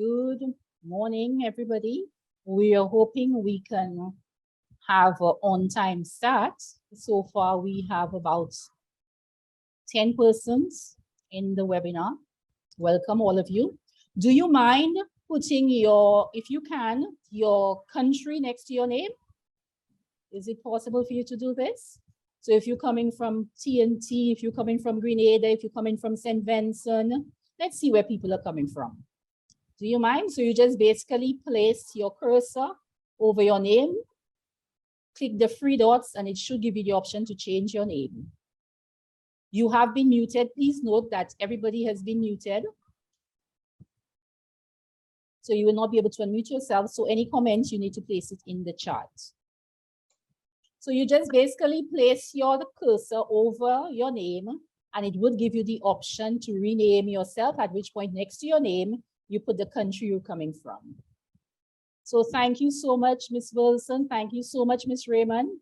Good morning, everybody. We are hoping we can have an on-time start. So far, we have about 10 persons in the webinar. Welcome, all of you. Do you mind putting if you can, your country next to your name? Is it possible for you to do this? So if you're coming from TNT, if you're coming from Grenada, if you're coming from St. Vincent, let's see where people are coming from. Do you mind? So you just basically place your cursor over your name, click the three dots, and it should give you the option to change your name. You have been muted. Please note that everybody has been muted. So you will not be able to unmute yourself. So any comments, you need to place it in the chat. So you just basically place the cursor over your name, and it would give you the option to rename yourself, at which point next to your name, you put the country you're coming from. So thank you so much, Ms. Wilson. Thank you so much, Ms. Raymond.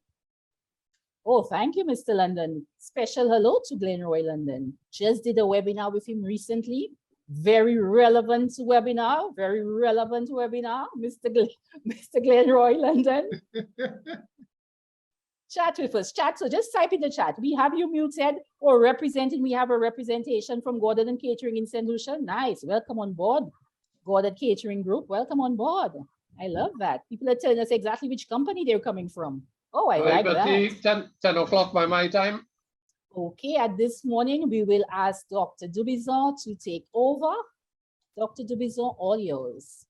Oh, thank you, Mr. London. Special hello to Glenroy London. Just did a webinar with him recently. Very relevant webinar, Mr. Glenroy London. Chat with us, chat. So just type in the chat. We have you muted or representing. We have a representation from Gordon and Catering in St. Lucia. Nice. Welcome on board. Gordon Catering Group. Welcome on board. I love that. People are telling us exactly which company they're coming from. Oh, I like that. 10 o'clock by my time. Okay, at this morning, we will ask Dr. Dubizon to take over. Dr. Dubizon, all yours.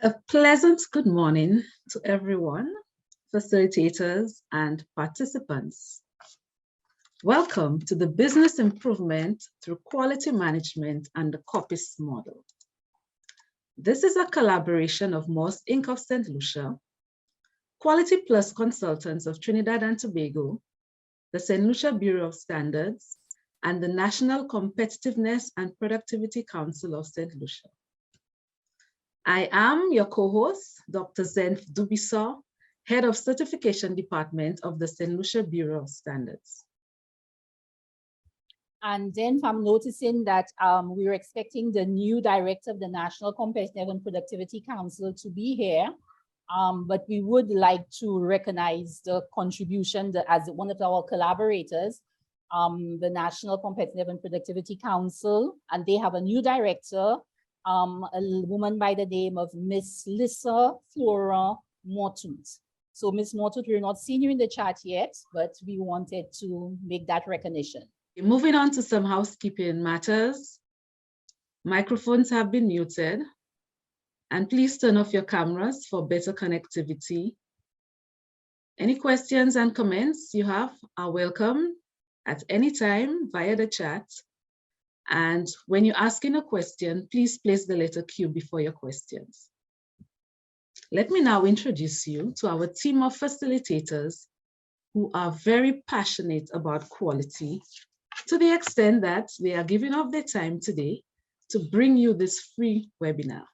A pleasant good morning to everyone, facilitators and participants. Welcome to the Business Improvement through Quality Management and the COPIS model. This is a collaboration of MOS Inc. of St. Lucia, Quality Plus Consultants of Trinidad and Tobago, the St. Lucia Bureau of Standards, and the National Competitiveness and Productivity Council of St. Lucia. I am your co-host, Dr. Zenf Dubisa, Head of Certification Department of the St. Lucia Bureau of Standards. And then I'm noticing that we're expecting the new director of the National Competitiveness and Productivity Council to be here. But we would like to recognize the contribution as one of our collaborators, the National Competitiveness and Productivity Council, and they have a new director, a woman by the name of Miss Lisa Flora Mortut. So Miss Mortut, we're not seeing you in the chat yet, but we wanted to make that recognition. Moving on to some housekeeping matters. Microphones have been muted, and please turn off your cameras for better connectivity. Any questions and comments you have are welcome at any time via the chat. And when you're asking a question, please place the letter Q before your questions. Let me now introduce you to our team of facilitators who are very passionate about quality, to the extent that they are giving up their time today to bring you this free webinar.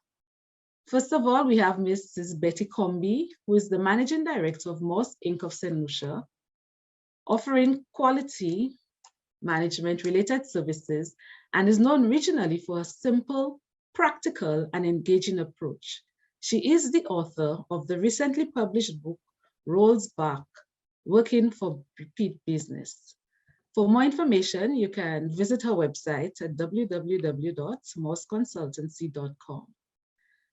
First of all, we have Mrs. Betty Comby, who is the Managing Director of MOS Inc. of St. Lucia, offering quality management related services and is known regionally for a simple, practical, and engaging approach. She is the author of the recently published book, Rolls Back, Working for Repeat Business. For more information, you can visit her website at www.mosconsultancy.com.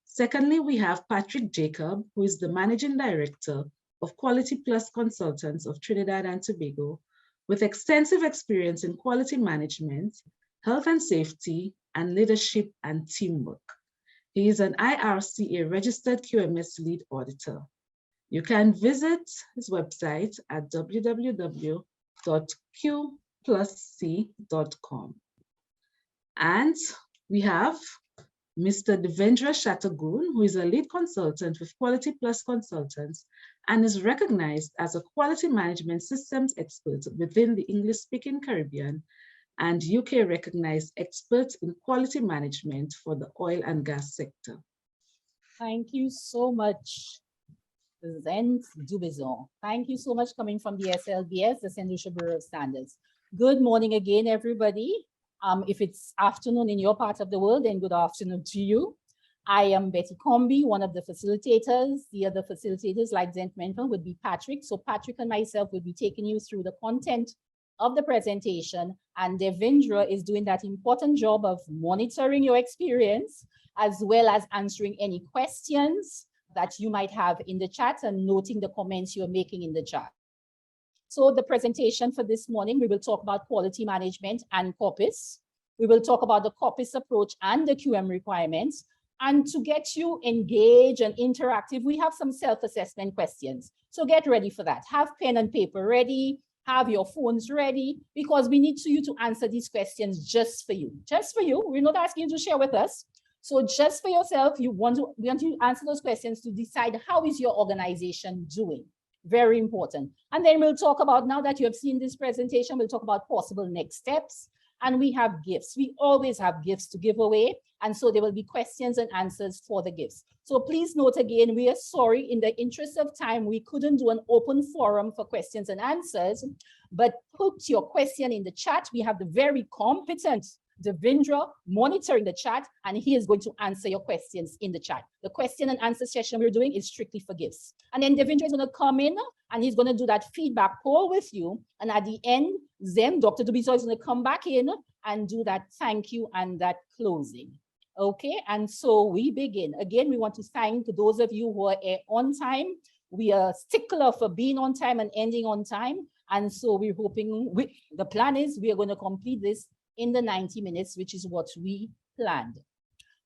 Secondly, we have Patrick Jacob, who is the Managing Director of Quality Plus Consultants of Trinidad and Tobago, with extensive experience in quality management, health and safety, and leadership and teamwork. He is an IRCA registered QMS lead auditor. You can visit his website at www.qplusc.com. And we have Mr. Devendra Chattergoon, who is a lead consultant with Quality Plus Consultants and is recognized as a quality management systems expert within the English-speaking Caribbean and UK recognized expert in quality management for the oil and gas sector. Thank you so much, Zenf Dubizon. Thank you so much coming from the SLBS, the St. Lucia Bureau of Standards. Good morning again, everybody. If it's afternoon in your part of the world, then good afternoon to you. I am Betty Comby, one of the facilitators. The other facilitators, like Zent mentioned, would be Patrick. So Patrick and myself will be taking you through the content of the presentation, and Devendra is doing that important job of monitoring your experience, as well as answering any questions that you might have in the chat and noting the comments you're making in the chat. So the presentation for this morning, we will talk about quality management and COPIS. We will talk about the COPIS approach and the QM requirements. And to get you engaged and interactive, we have some self-assessment questions. So get ready for that. Have pen and paper ready, have your phones ready, because we need you to answer these questions just for you. Just for you. We're not asking you to share with us. So just for yourself, we want to answer those questions to decide how is your organization doing. Very important. And then we'll talk about, now that you have seen this presentation, we'll talk about possible next steps. And we have gifts. We always have gifts to give away. And so there will be questions and answers for the gifts. So please note again, we are sorry, in the interest of time, we couldn't do an open forum for questions and answers, but put your question in the chat. We have the very competent Devendra monitoring the chat, and he is going to answer your questions in the chat. The question and answer session we're doing is strictly for gifts. And then Devendra is going to come in and he's going to do that feedback poll with you. And at the end, then Dr. Dubiso is going to come back in and do that thank you and that closing. Okay, and so we begin. Again, we want to thank those of you who are on time. We are stickler for being on time and ending on time. And so we're hoping, the plan is we are going to complete this in the 90 minutes, which is what we planned.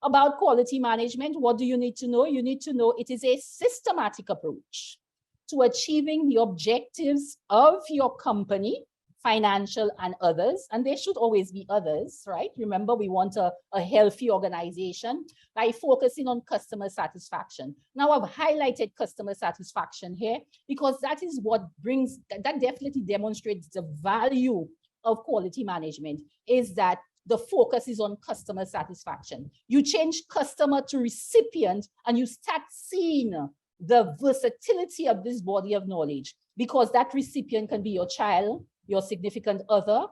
About quality management, what do you need to know? You need to know it is a systematic approach to achieving the objectives of your company, financial and others, and there should always be others, right? Remember, we want a healthy organization by focusing on customer satisfaction. Now, I've highlighted customer satisfaction here because that is what brings, that definitely demonstrates the value of quality management, is that the focus is on customer satisfaction. You change customer to recipient and you start seeing the versatility of this body of knowledge, because that recipient can be your child, your significant other.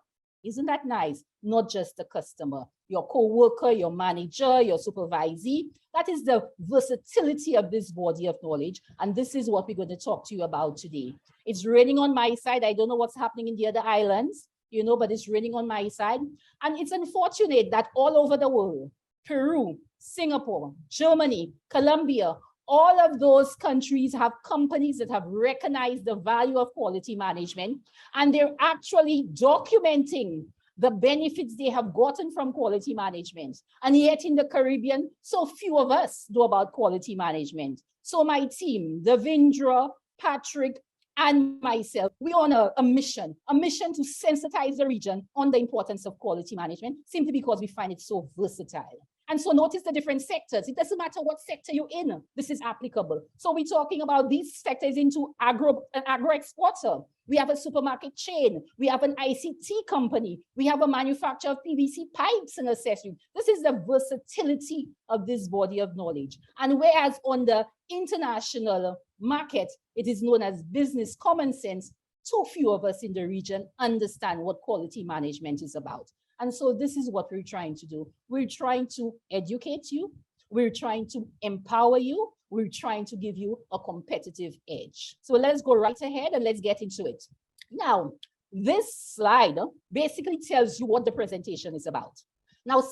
Isn't that nice? Not just the customer, your co-worker, your manager, your supervisee. That is the versatility of this body of knowledge. And this is what we're going to talk to you about today. It's raining on my side. I don't know what's happening in the other islands, you know, but it's raining on my side. And it's unfortunate that all over the world, Peru, Singapore, Germany, Colombia, all of those countries have companies that have recognized the value of quality management, and they're actually documenting the benefits they have gotten from quality management. And yet in the Caribbean, so few of us know about quality management. So my team, Devendra, Patrick, and myself, we're on a mission to sensitize the region on the importance of quality management, simply because we find it so versatile. And so notice the different sectors. It doesn't matter what sector you're in, this is applicable. So we're talking about these sectors into an agro exporter. We have a supermarket chain. We have an ICT company. We have a manufacturer of PVC pipes and accessories. This is the versatility of this body of knowledge. And whereas on the international market, it is known as business common sense, too few of us in the region understand what quality management is about. And so this is what we're trying to do. We're trying to educate you. We're trying to empower you. We're trying to give you a competitive edge. So let's go right ahead and let's get into it. Now, this slide basically tells you what the presentation is about. Now,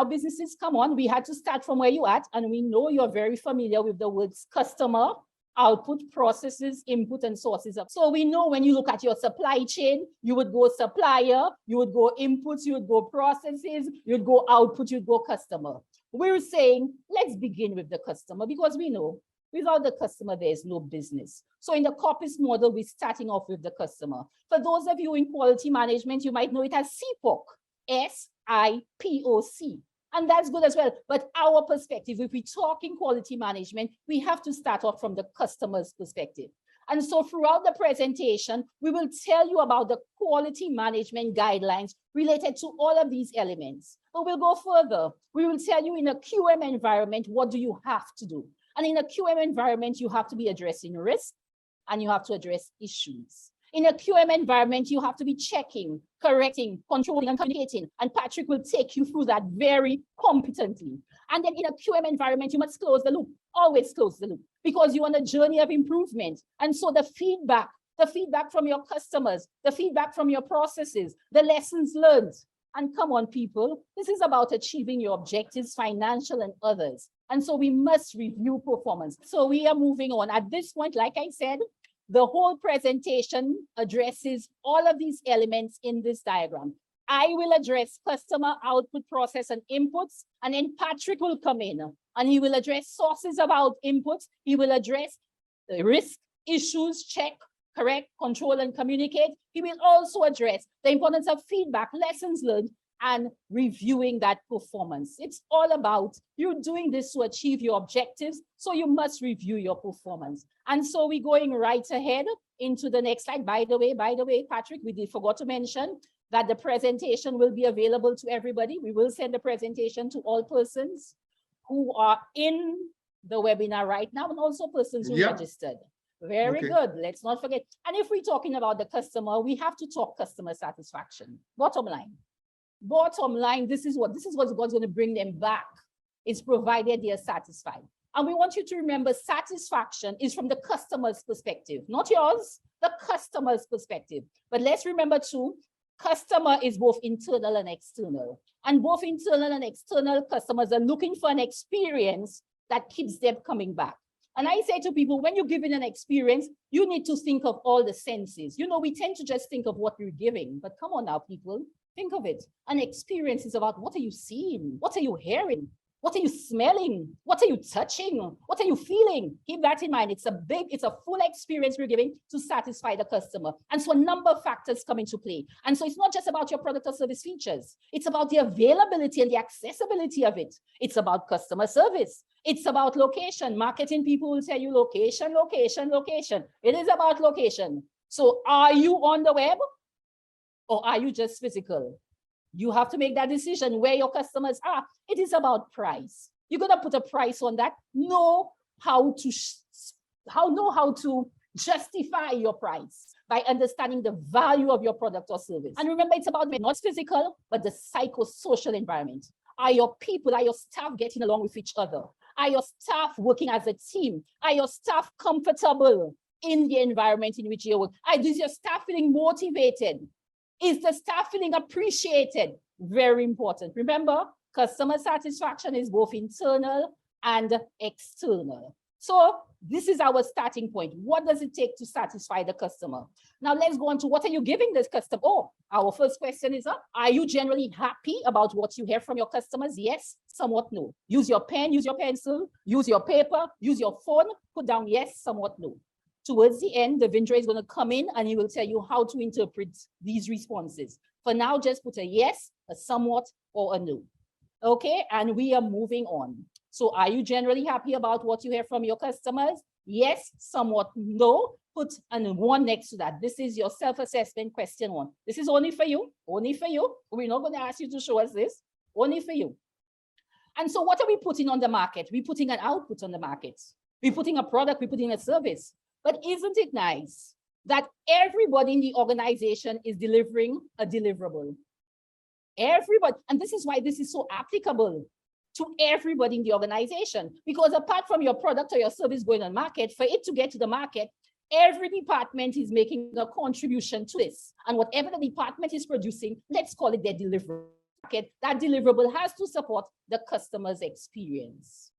businesses, come on, we had to start from where you're at, and we know you're very familiar with the words customer, output, processes, input, and sources. So we know when you look at your supply chain, you would go supplier, you would go inputs, you would go processes, you'd go output, you'd go customer. We're saying, let's begin with the customer, because we know without the customer, there's no business. So in the COPIS model, we're starting off with the customer. For those of you in quality management, you might know it as SIPOC, S-I-P-O-C. And that's good as well. But our perspective, if we're talking quality management, we have to start off from the customer's perspective. And so throughout the presentation, we will tell you about the quality management guidelines related to all of these elements. But we'll go further. We will tell you in a QM environment, what do you have to do? And in a QM environment, you have to be addressing risk and you have to address issues. In a QM environment, you have to be checking, correcting, controlling, and communicating. And Patrick will take you through that very competently. And then in a QM environment, you must close the loop, always close the loop, because you're on a journey of improvement. And so the feedback from your customers, the feedback from your processes, the lessons learned. And come on, people, this is about achieving your objectives, financial and others. And so we must review performance. So we are moving on. At this point, like I said, the whole presentation addresses all of these elements in this diagram. I will address customer output, process, and inputs, and then Patrick will come in and he will address sources of out inputs. He will address the risk, issues, check, correct, control, and communicate. He will also address the importance of feedback, lessons learned, and reviewing that performance. It's all about you doing this to achieve your objectives, so you must review your performance. And so we're going right ahead into the next slide. By the way, Patrick, we forgot to mention that the presentation will be available to everybody. We will send the presentation to all persons who are in the webinar right now, and also persons who registered. Very good. Let's not forget. And if we're talking about the customer, we have to talk customer satisfaction. Bottom line, this is what's going to bring them back, is provided they are satisfied. And we want you to remember, satisfaction is from the customer's perspective, not yours, the customer's perspective. But let's remember too, customer is both internal and external. And both internal and external customers are looking for an experience that keeps them coming back. And I say to people, when you're giving an experience, you need to think of all the senses. You know, we tend to just think of what we're giving, but come on now, people, think of it. An experience is about, what are you seeing? What are you hearing? What are you smelling? What are you touching? What are you feeling? Keep that in mind. It's a full experience we're giving to satisfy the customer. And so a number of factors come into play. And so it's not just about your product or service features. It's about the availability and the accessibility of it. It's about customer service. It's about location. Marketing people will tell you location, location, location. It is about location. So are you on the web or are you just physical? You have to make that decision where your customers are. It is about price. You're going to put a price on that. Know how to justify your price by understanding the value of your product or service. And remember, it's about not physical, but the psychosocial environment. Are your people, are your staff getting along with each other? Are your staff working as a team? Are your staff comfortable in the environment in which you work? Is your staff feeling motivated? Is the staff feeling appreciated? Very important. Remember, customer satisfaction is both internal and external. So this is our starting point. What does it take to satisfy the customer? Now let's go on to, what are you giving this customer? Oh, our first question is, are you generally happy about what you hear from your customers? Yes, somewhat no. Use your pen, use your pencil, use your paper, use your phone, put down yes, somewhat no. Towards the end, the Vindra is going to come in and he will tell you how to interpret these responses. For now, just put a yes, a somewhat, or a no. Okay, and we are moving on. So are you generally happy about what you hear from your customers? Yes, somewhat, no. Put an one next to that. This is your self-assessment question one. This is only for you, only for you. We're not going to ask you to show us this, only for you. And so what are we putting on the market? We're putting an output on the market. We're putting a product, we're putting a service. But isn't it nice that everybody in the organization is delivering a deliverable? Everybody, and this is why this is so applicable to everybody in the organization, because apart from your product or your service going on market, for it to get to the market, every department is making a contribution to this. And whatever the department is producing, let's call it their deliverable. That deliverable has to support the customer's experience.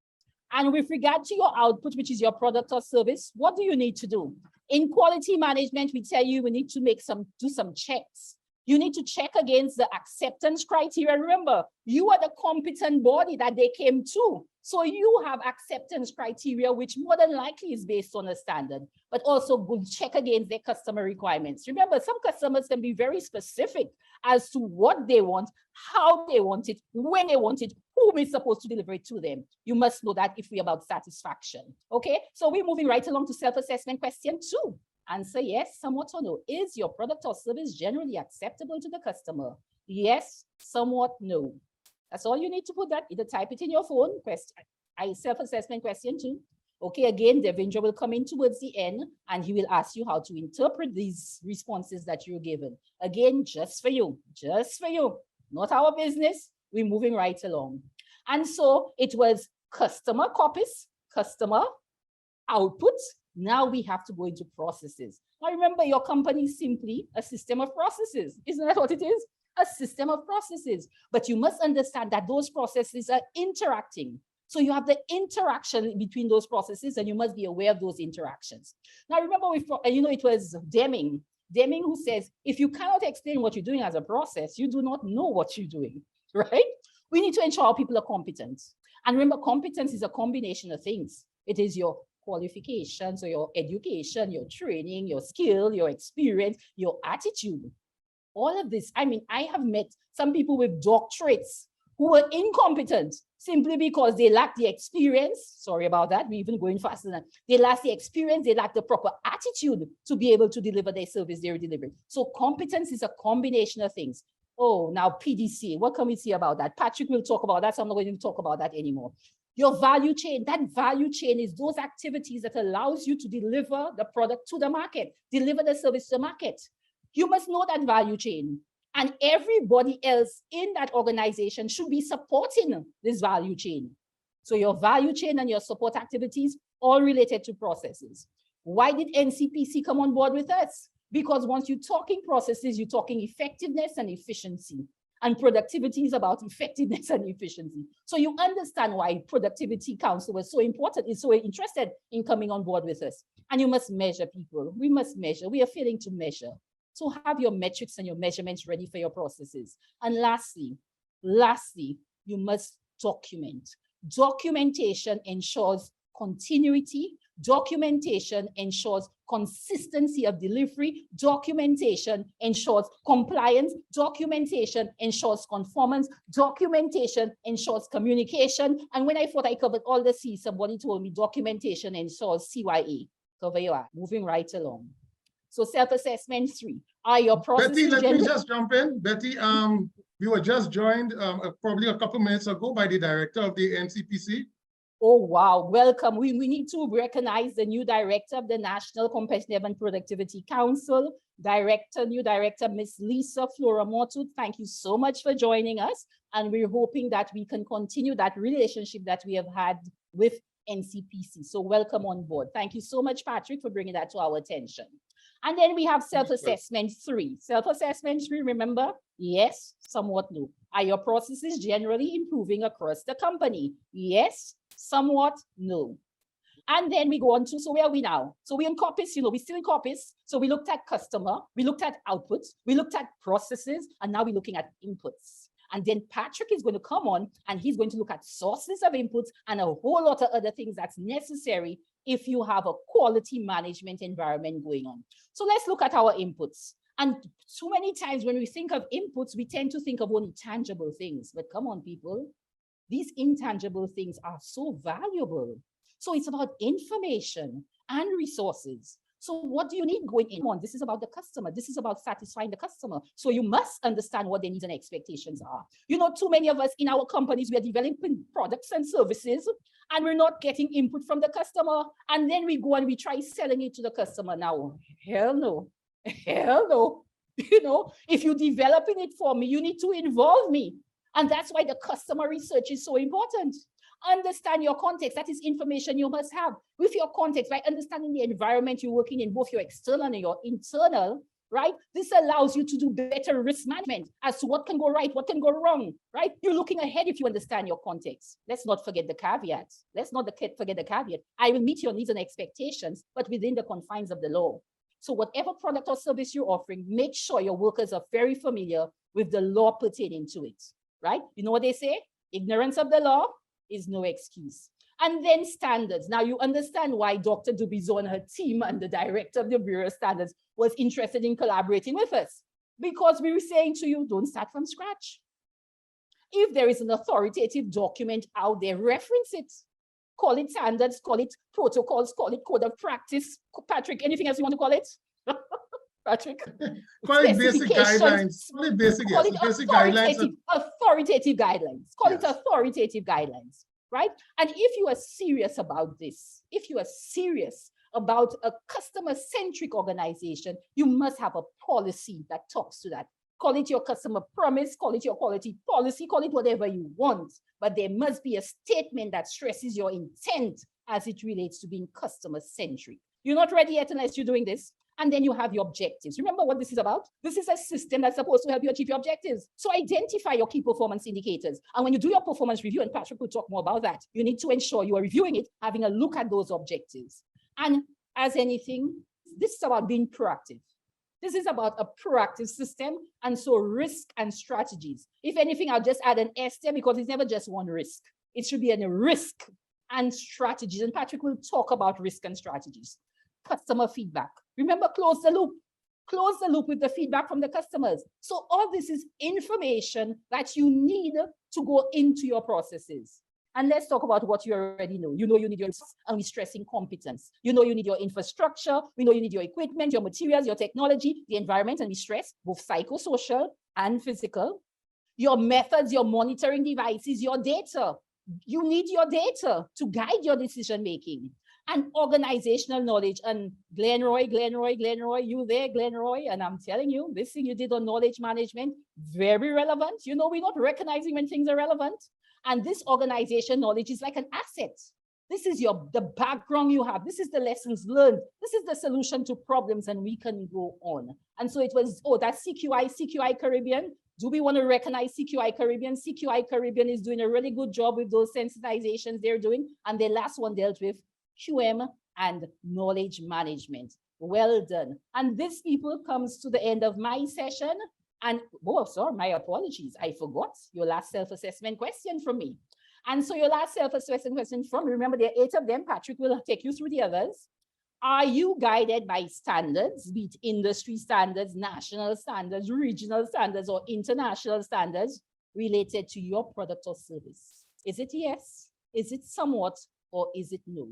And with regard to your output, which is your product or service, what do you need to do? In quality management, we tell you we need to do some checks. You need to check against the acceptance criteria. Remember, you are the competent body that they came to. So you have acceptance criteria, which more than likely is based on a standard, but also good check against their customer requirements. Remember, some customers can be very specific as to what they want, how they want it, when they want it, who is supposed to deliver it to them. You must know that if we're about satisfaction. Okay, so we're moving right along to self-assessment question 2. Answer yes, somewhat, or no. Is your product or service generally acceptable to the customer? Yes, somewhat, no. That's all you need to put that. Either type it in your phone, self-assessment question 2. Okay, again, Devendra will come in towards the end and he will ask you how to interpret these responses that you're given. Again, just for you, not our business. We're moving right along. And so it was customer COPIS, customer output. Now we have to go into processes. Now remember, your company is simply a system of processes. Isn't that what it is? A system of processes. But you must understand that those processes are interacting. So you have the interaction between those processes and you must be aware of those interactions. Now remember, it was Deming who says, if you cannot explain what you're doing as a process, you do not know what you're doing, right? We need to ensure people are competent. And remember, competence is a combination of things. It is your qualifications or your education, your training, your skill, your experience, your attitude. All of this. I mean, I have met some people with doctorates who were incompetent simply because they lack the experience. Sorry about that. We're even going faster than that. They lack the experience. They lack the proper attitude to be able to deliver their service they're delivering. So competence is a combination of things. Oh, now PDC. What can we see about that? Patrick will talk about that. So I'm not going to talk about that anymore. Your value chain, that value chain is those activities that allows you to deliver the product to the market, deliver the service to the market. You must know that value chain. And everybody else in that organization should be supporting this value chain. So your value chain and your support activities, all related to processes. Why did NCPC come on board with us? Because once you're talking processes, you're talking effectiveness and efficiency. And productivity is about effectiveness and efficiency. So you understand why Productivity Council was so important, is so interested in coming on board with us. And you must measure people. We must measure. We are failing to measure. So have your metrics and your measurements ready for your processes. And lastly, you must document. Documentation ensures continuity. Documentation ensures consistency of delivery. Documentation ensures compliance. Documentation ensures conformance. Documentation ensures communication. And when I thought I covered all the C's, somebody told me documentation ensures CYA. So there you are, moving right along. So self-assessment 3. Are your processes— Betty, let me just jump in. Betty, we were just joined probably a couple minutes ago by the director of the NCPC. Oh, wow. Welcome. We need to recognize the new director of the National Competitive and Productivity Council, new director, Miss Lisa Floramotu. Thank you so much for joining us. And we're hoping that we can continue that relationship that we have had with NCPC. So welcome on board. Thank you so much, Patrick, for bringing that to our attention. And then we have self-assessment 3. Self-assessment 3, remember? Yes, somewhat no. Are your processes generally improving across the company? Yes, somewhat no. And then we go on to, so where are we now? So we're in COPIS, we're still in COPIS. So we looked at customer, we looked at outputs, we looked at processes, and now we're looking at inputs. And then Patrick is going to come on and he's going to look at sources of inputs and a whole lot of other things that's necessary if you have a quality management environment going on. So let's look at our inputs. And too many times when we think of inputs, we tend to think of only tangible things. But come on, people, these intangible things are so valuable. So it's about information and resources. So what do you need going on? This is about the customer. This is about satisfying the customer. So you must understand what their needs and expectations are. Too many of us in our companies, we are developing products and services and we're not getting input from the customer. And then we go and we try selling it to the customer. Now, hell no. If you're developing it for me, you need to involve me. And that's why the customer research is so important. Understand your context. That is information you must have with your context, right? Understanding the environment you're working in, both your external and your internal, right? This allows you to do better risk management as to what can go right, what can go wrong, right? You're looking ahead if you understand your context. Let's not forget the caveat. Forget the caveat. I will meet your needs and expectations, but within the confines of the law. So whatever product or service you're offering, make sure your workers are very familiar with the law pertaining to it, right? You know what they say? Ignorance of the law is no excuse. And then standards. Now you understand why Dr. Dubizo and her team and the director of the Bureau of Standards was interested in collaborating with us, because we were saying to you, don't start from scratch. If there is an authoritative document out there, reference it. Call it standards, call it protocols, call it code of practice. Patrick, anything else you want to call it? Patrick? Call it basic guidelines. Call it basic, call yes, it basic guidelines. Authoritative guidelines. Call it authoritative guidelines. right? And if you are serious about this, if you are serious about a customer-centric organization, you must have a policy that talks to that. Call it your customer promise, call it your quality policy, call it whatever you want, but there must be a statement that stresses your intent as it relates to being customer-centric. You're not ready yet unless you're doing this. And then you have your objectives. Remember what this is about? This is a system that's supposed to help you achieve your objectives. So identify your key performance indicators. And when you do your performance review, and Patrick will talk more about that, you need to ensure you are reviewing it, having a look at those objectives. And as anything, this is about being proactive. This is about a proactive system, and so risk and strategies. If anything, I'll just add an S there because it's never just one risk. It should be a risk and strategies, and Patrick will talk about risk and strategies. Customer feedback. Remember, close the loop. Close the loop with the feedback from the customers. So all this is information that you need to go into your processes. And let's talk about what you already know. You know you need your, and we're stressing competence. You know you need your infrastructure. We know you need your equipment, your materials, your technology, the environment, and we stress both psychosocial and physical. Your methods, your monitoring devices, your data. You need your data to guide your decision making. And organizational knowledge. And Glenroy, you there, Glenroy? And I'm telling you, this thing you did on knowledge management, very relevant. You know, we're not recognizing when things are relevant. And this organization knowledge is like an asset. This is the background you have. This is the lessons learned. This is the solution to problems, and we can go on. And so it was, oh, that's CQI Caribbean. Do we want to recognize CQI Caribbean? CQI Caribbean is doing a really good job with those sensitizations they're doing. And the last one dealt with QM and knowledge management. Well done. And this, people, comes to the end of my session. And, oh, sorry, my apologies. I forgot your last self-assessment question from me. And so your last self-assessment question from me, remember there are 8 of them. Patrick will take you through the others. Are you guided by standards, be it industry standards, national standards, regional standards, or international standards related to your product or service? Is it yes? Is it somewhat? Or is it no?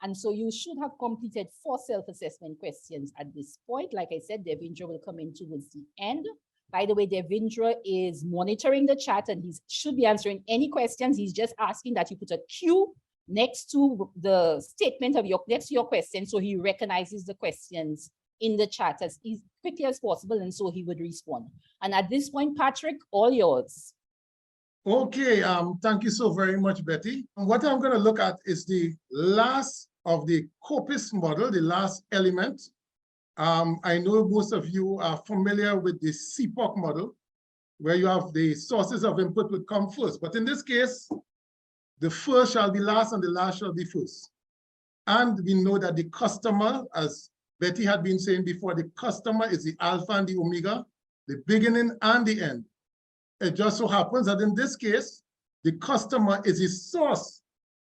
And so you should have completed 4 self-assessment questions at this point. Like I said, Devendra will come in towards the end. By the way, Devendra is monitoring the chat and he should be answering any questions. He's just asking that you put a Q next to the statement of next to your question, so he recognizes the questions in the chat as quickly as possible, and so he would respond. And at this point, Patrick, all yours. Okay, thank you so very much, Betty. What I'm going to look at is the last of the COPIS model, the last element. I know most of you are familiar with the CPOC model, where you have the sources of input would come first. But in this case, the first shall be last and the last shall be first. And we know that the customer, as Betty had been saying before, the customer is the alpha and the omega, the beginning and the end. It just so happens that in this case, the customer is the source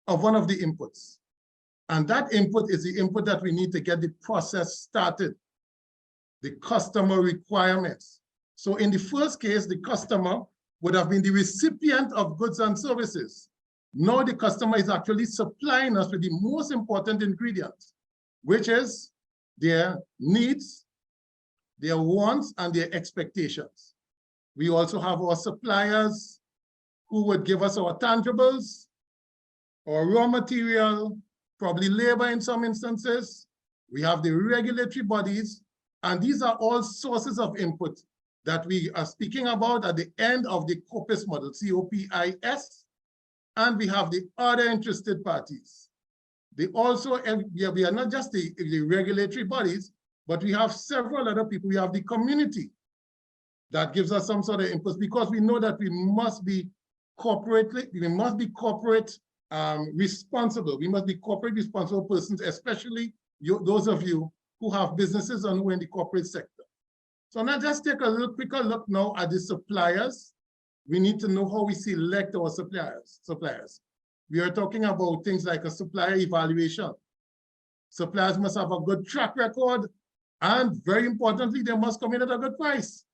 of one of the inputs. And that input is the input that we need to get the process started, the customer requirements. So in the first case, the customer would have been the recipient of goods and services. Now the customer is actually supplying us with the most important ingredients, which is their needs, their wants, and their expectations. We also have our suppliers who would give us our tangibles, our raw material, probably labor in some instances. We have the regulatory bodies, and these are all sources of input that we are speaking about at the end of the COPIS model, COPIS, and we have the other interested parties. They also, we are not just the regulatory bodies, but we have several other people. We have the community that gives us some sort of input, because we know that we must be responsible. We must be corporate responsible persons, especially those of you who have businesses and who are in the corporate sector. So now just take a quicker look now at the suppliers. We need to know how we select our suppliers. We are talking about things like a supplier evaluation. Suppliers must have a good track record, and very importantly, they must come in at a good price.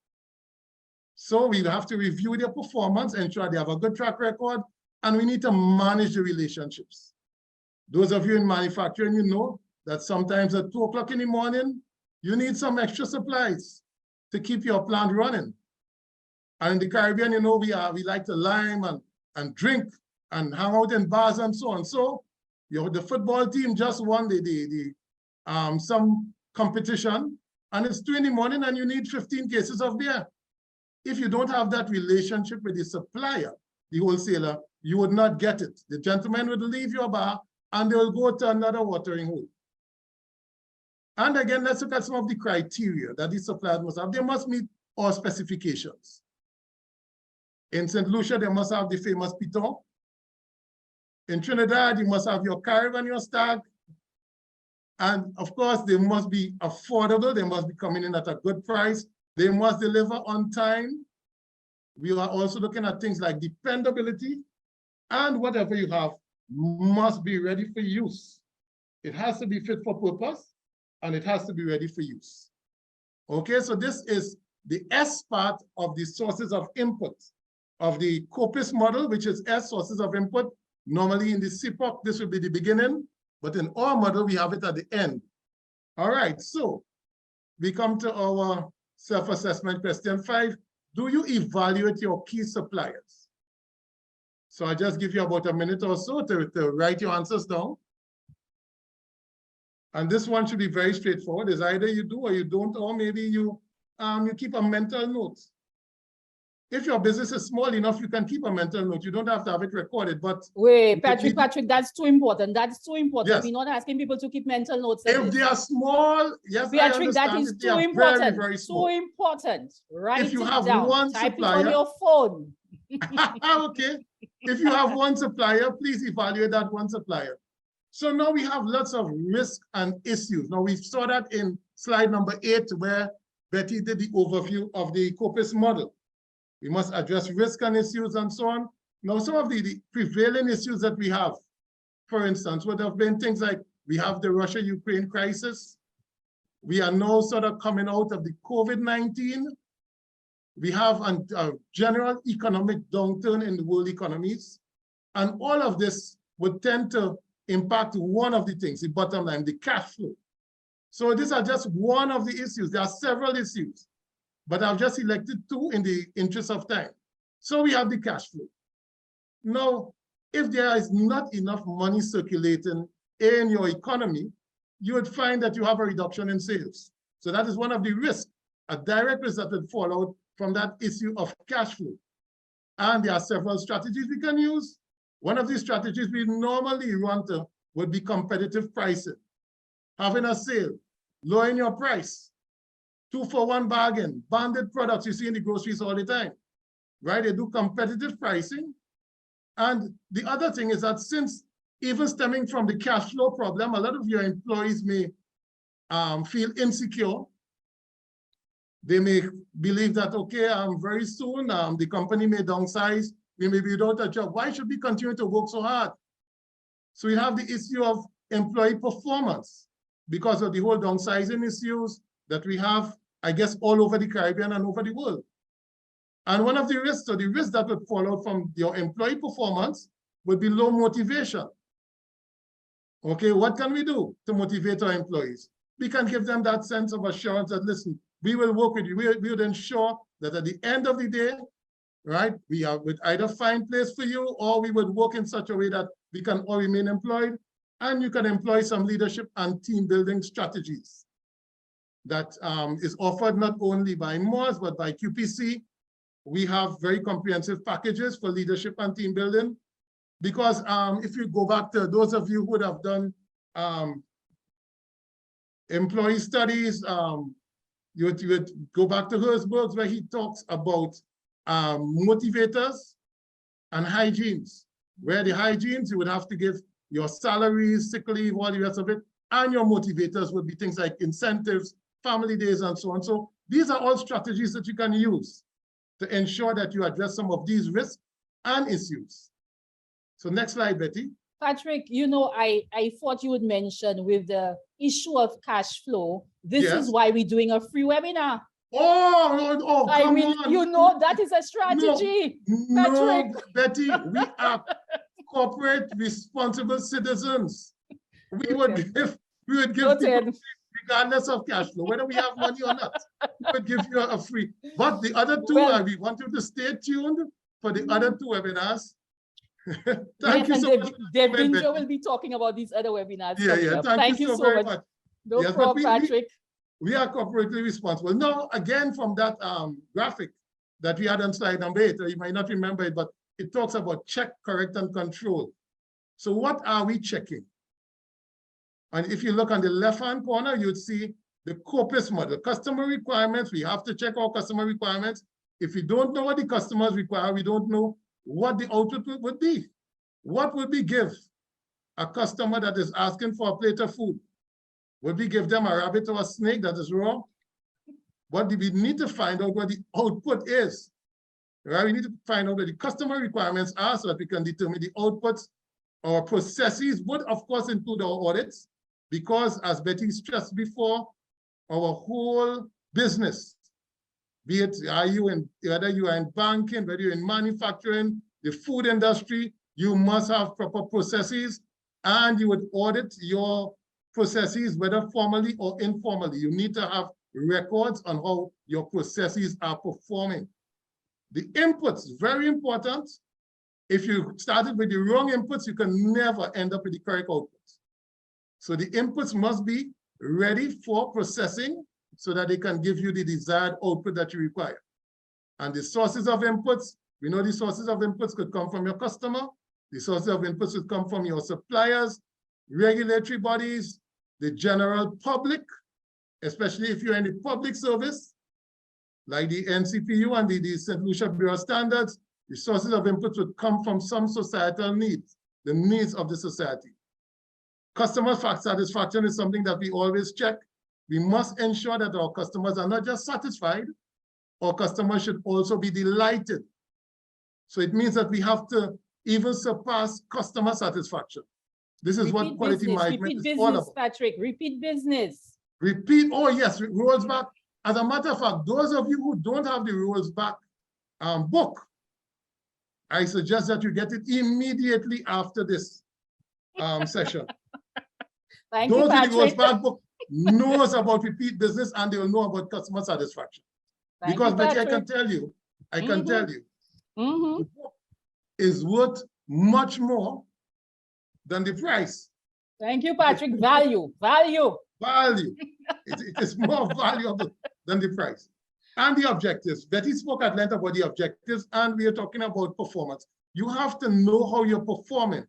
So we have to review their performance, ensure they have a good track record, and we need to manage the relationships. Those of you in manufacturing, you know that sometimes at 2 o'clock in the morning, you need some extra supplies to keep your plant running. And in the Caribbean, you know, we like to lime and drink and hang out in bars and so on. So, you know, the football team just won some competition, and it's 2 in the morning and you need 15 cases of beer. If you don't have that relationship with the supplier, the wholesaler, you would not get it. The gentleman would leave your bar and they will go to another watering hole. And again, let's look at some of the criteria that these suppliers must have. They must meet all specifications. In St. Lucia, they must have the famous Piton. In Trinidad, you must have your Carib and your Stag. And of course, they must be affordable. They must be coming in at a good price. They must deliver on time. We are also looking at things like dependability, and whatever you have must be ready for use. It has to be fit for purpose, and it has to be ready for use. Okay, so this is the S part of the sources of input of the COPIS model, which is S, sources of input. Normally in the CPOC, this will be the beginning, but in our model, we have it at the end. All right, so we come to our self-assessment question 5. Do you evaluate your key suppliers? So I just give you about a minute or so to write your answers down. And this one should be very straightforward. It's either you do or you don't, or maybe you keep a mental note. If your business is small enough, you can keep a mental note. You don't have to have it recorded, but... Wait, Patrick, that's too important. That's too important. Yes. We're not asking people to keep mental notes. If they are small, yes, Patrick, that is too important. Very, very small. Too important. Write if you it have down. one Type supplier, it on your phone. Okay. If you have one supplier, please evaluate that one supplier. So now we have lots of risk and issues. Now we saw that in slide number 8, where Betty did the overview of the COPIS model. We must address risk and issues and so on. Now, some of the prevailing issues that we have, for instance, would have been things like we have the Russia-Ukraine crisis. We are now sort of coming out of the COVID-19. We have a general economic downturn in the world economies. And all of this would tend to impact one of the things, the bottom line, the cash flow. So these are just one of the issues. There are several issues, but I've just selected 2 in the interest of time. So we have the cash flow. Now, if there is not enough money circulating in your economy, you would find that you have a reduction in sales. So that is one of the risks, a direct risk that would fall out from that issue of cash flow. And there are several strategies we can use. One of these strategies we normally run to would be competitive pricing. Having a sale, lowering your price, 2-for-1 bargain, banded products you see in the groceries all the time, right? They do competitive pricing. And the other thing is that since even stemming from the cash flow problem, a lot of your employees may feel insecure. They may believe that, okay, very soon the company may downsize, we may be without a job. Why should we continue to work so hard? So we have the issue of employee performance because of the whole downsizing issues that we have, I guess, all over the Caribbean and over the world. And one of the risks, so the risk that would fall out from your employee performance would be low motivation. Okay, what can we do to motivate our employees? We can give them that sense of assurance that, listen, we will work with you. We would ensure that at the end of the day, right, we would either find place for you or we would work in such a way that we can all remain employed, and you can employ some leadership and team building strategies that is offered not only by MOS, but by QPC. We have very comprehensive packages for leadership and team building, because if you go back to those of you who would have done employee studies, you would go back to Herzberg's, where he talks about motivators and hygienes, where the hygienes, you would have to give your salaries, sick leave, all the rest of it, and your motivators would be things like incentives, family days, and so on. So these are all strategies that you can use to ensure that you address some of these risks and issues. So next slide, Betty. Patrick, you know, I thought you would mention with the issue of cash flow, this is why we're doing a free webinar. Oh, I mean, on. You know, that is a strategy. No, Betty, we are corporate responsible citizens. We would give regardless of cash flow, whether we have money or not. We would give you a free. But the other two, Well, we want you to stay tuned for the other two webinars. Yes, Thank you and so much. Devinja will be talking about these other webinars. Yeah, coming yeah. up. Thank you so very much. No Yes, but problem, Patrick. we are corporately responsible. Now, again, from that graphic that we had on slide number 8, you might not remember it, but it talks about check, correct, and control. So what are we checking? And if you look on the left-hand corner, you'd see the COPIS model. Customer requirements, we have to check our customer requirements. If we don't know what the customers require, we don't know what the output would be. What would we give a customer that is asking for a plate of food? Would we give them a rabbit or a snake that is raw? But we need to find out what the output is. Right? We need to find out what the customer requirements are so that we can determine the outputs. Our processes would, of course, include our audits, because as Betty stressed before, our whole business, be it whether you are in banking, whether you're in manufacturing, the food industry, you must have proper processes, and you would audit your processes, whether formally or informally. You need to have records on how your processes are performing. The inputs, very important. If you started with the wrong inputs, you can never end up with the correct outputs. So the inputs must be ready for processing so that they can give you the desired output that you require. And the sources of inputs, we know the sources of inputs could come from your customer. The sources of inputs could come from your suppliers, regulatory bodies, the general public, especially if you're in the public service, like the NCPU and the St. Lucia Bureau of Standards. The sources of inputs would come from some societal needs, the needs of the society. Customer satisfaction is something that we always check. We must ensure that our customers are not just satisfied, our customers should also be delighted. So it means that we have to even surpass customer satisfaction. This is what quality management is all about. Patrick, repeat business. Repeat, oh yes, rolls back. As a matter of fact, those of you who don't have the rolls back book, I suggest that you get it immediately after this session. Thank you, Those Patrick. with the rolls back book knows about repeat business, and they will know about customer satisfaction. Because Betty, I can tell you, the book is worth much more than the price. Thank you, Patrick. Value. Value. It is more valuable than the price. And the objectives. Betty spoke at length about the objectives, and we are talking about performance. You have to know how you're performing.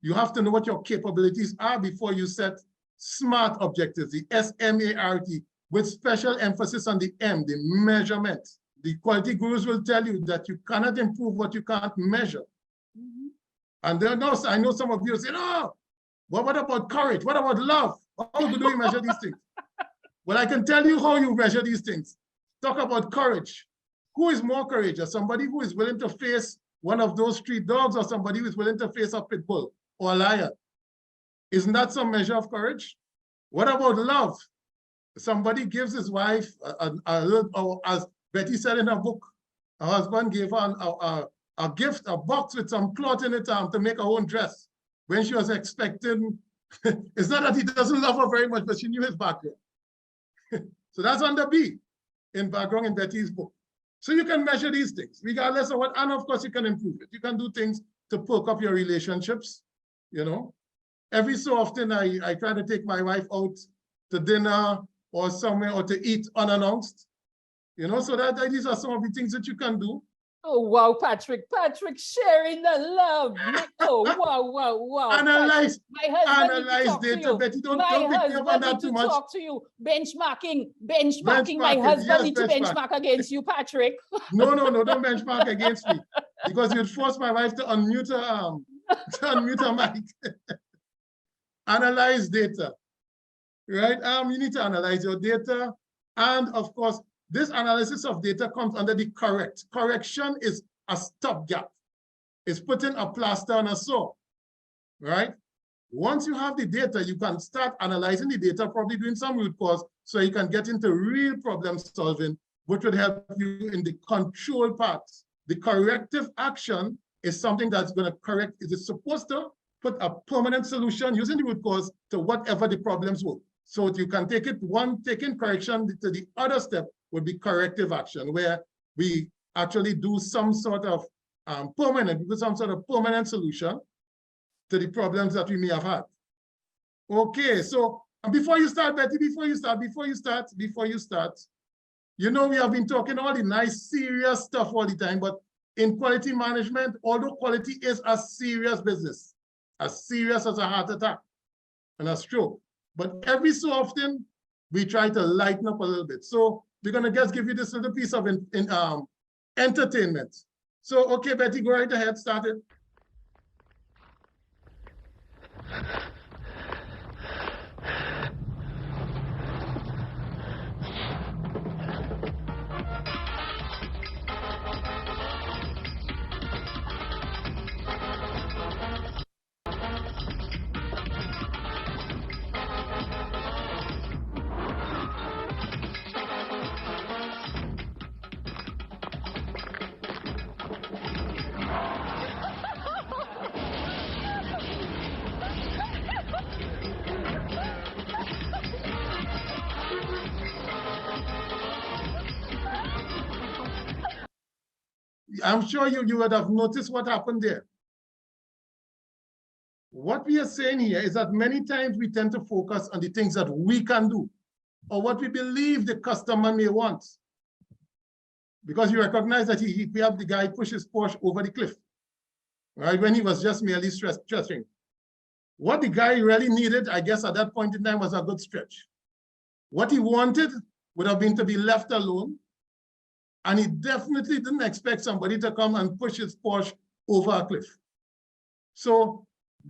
You have to know what your capabilities are before you set SMART objectives, the S-M-A-R-T, with special emphasis on the M, the measurement. The quality gurus will tell you that you cannot improve what you can't measure. Mm-hmm. And then I know some of you say, no, well, what about courage? What about love? How do we measure these things? Well, I can tell you how you measure these things. Talk about courage. Who is more courageous? Somebody who is willing to face one of those street dogs, or somebody who is willing to face a pit bull or a lion? Isn't that some measure of courage? What about love? Somebody gives his wife, as Betty said in her book, her husband gave her a gift, a box with some cloth in it to make her own dress. When she was expecting, it's not that he doesn't love her very much, but she knew his background. So that's under B in background in Betty's book. So you can measure these things, regardless of what, and of course you can improve it. You can do things to perk up your relationships, you know. Every so often I try to take my wife out to dinner or somewhere, or to eat unannounced, you know, so that these are some of the things that you can do. Oh, wow, Patrick, sharing the love. Oh, wow. Analyze data, Betty, don't pick me up on that too much. Talk to you. Benchmarking. My husband needs to benchmark against you, Patrick. No, don't benchmark against me, because you'd force my wife to unmute her mic. Analyze data, right? You need to analyze your data. And of course, this analysis of data comes under the correct. Correction is a stopgap. It's putting a plaster on a sore, right? Once you have the data, you can start analyzing the data, probably doing some root cause, so you can get into real problem solving, which would help you in the control parts. The corrective action is something that's going to correct, it is supposed to put a permanent solution using the root cause to whatever the problems were. So you can take it taking correction to the other step would be corrective action, where we actually do some sort of permanent solution to the problems that we may have had. Okay, so before you start, Betty, before you start, you know, we have been talking all the nice, serious stuff all the time, but in quality management, although quality is a serious business, as serious as a heart attack and a stroke, but every so often, we try to lighten up a little bit. So we're gonna just give you this little piece of entertainment. So, okay, Betty, go right ahead, start it. I'm sure you would have noticed what happened there. What we are saying here is that many times we tend to focus on the things that we can do or what we believe the customer may want. Because you recognize that we have the guy push his Porsche over the cliff, right? When he was just merely stretching. What the guy really needed, I guess at that point in time, was a good stretch. What he wanted would have been to be left alone. And he definitely didn't expect somebody to come and push his Porsche over a cliff. So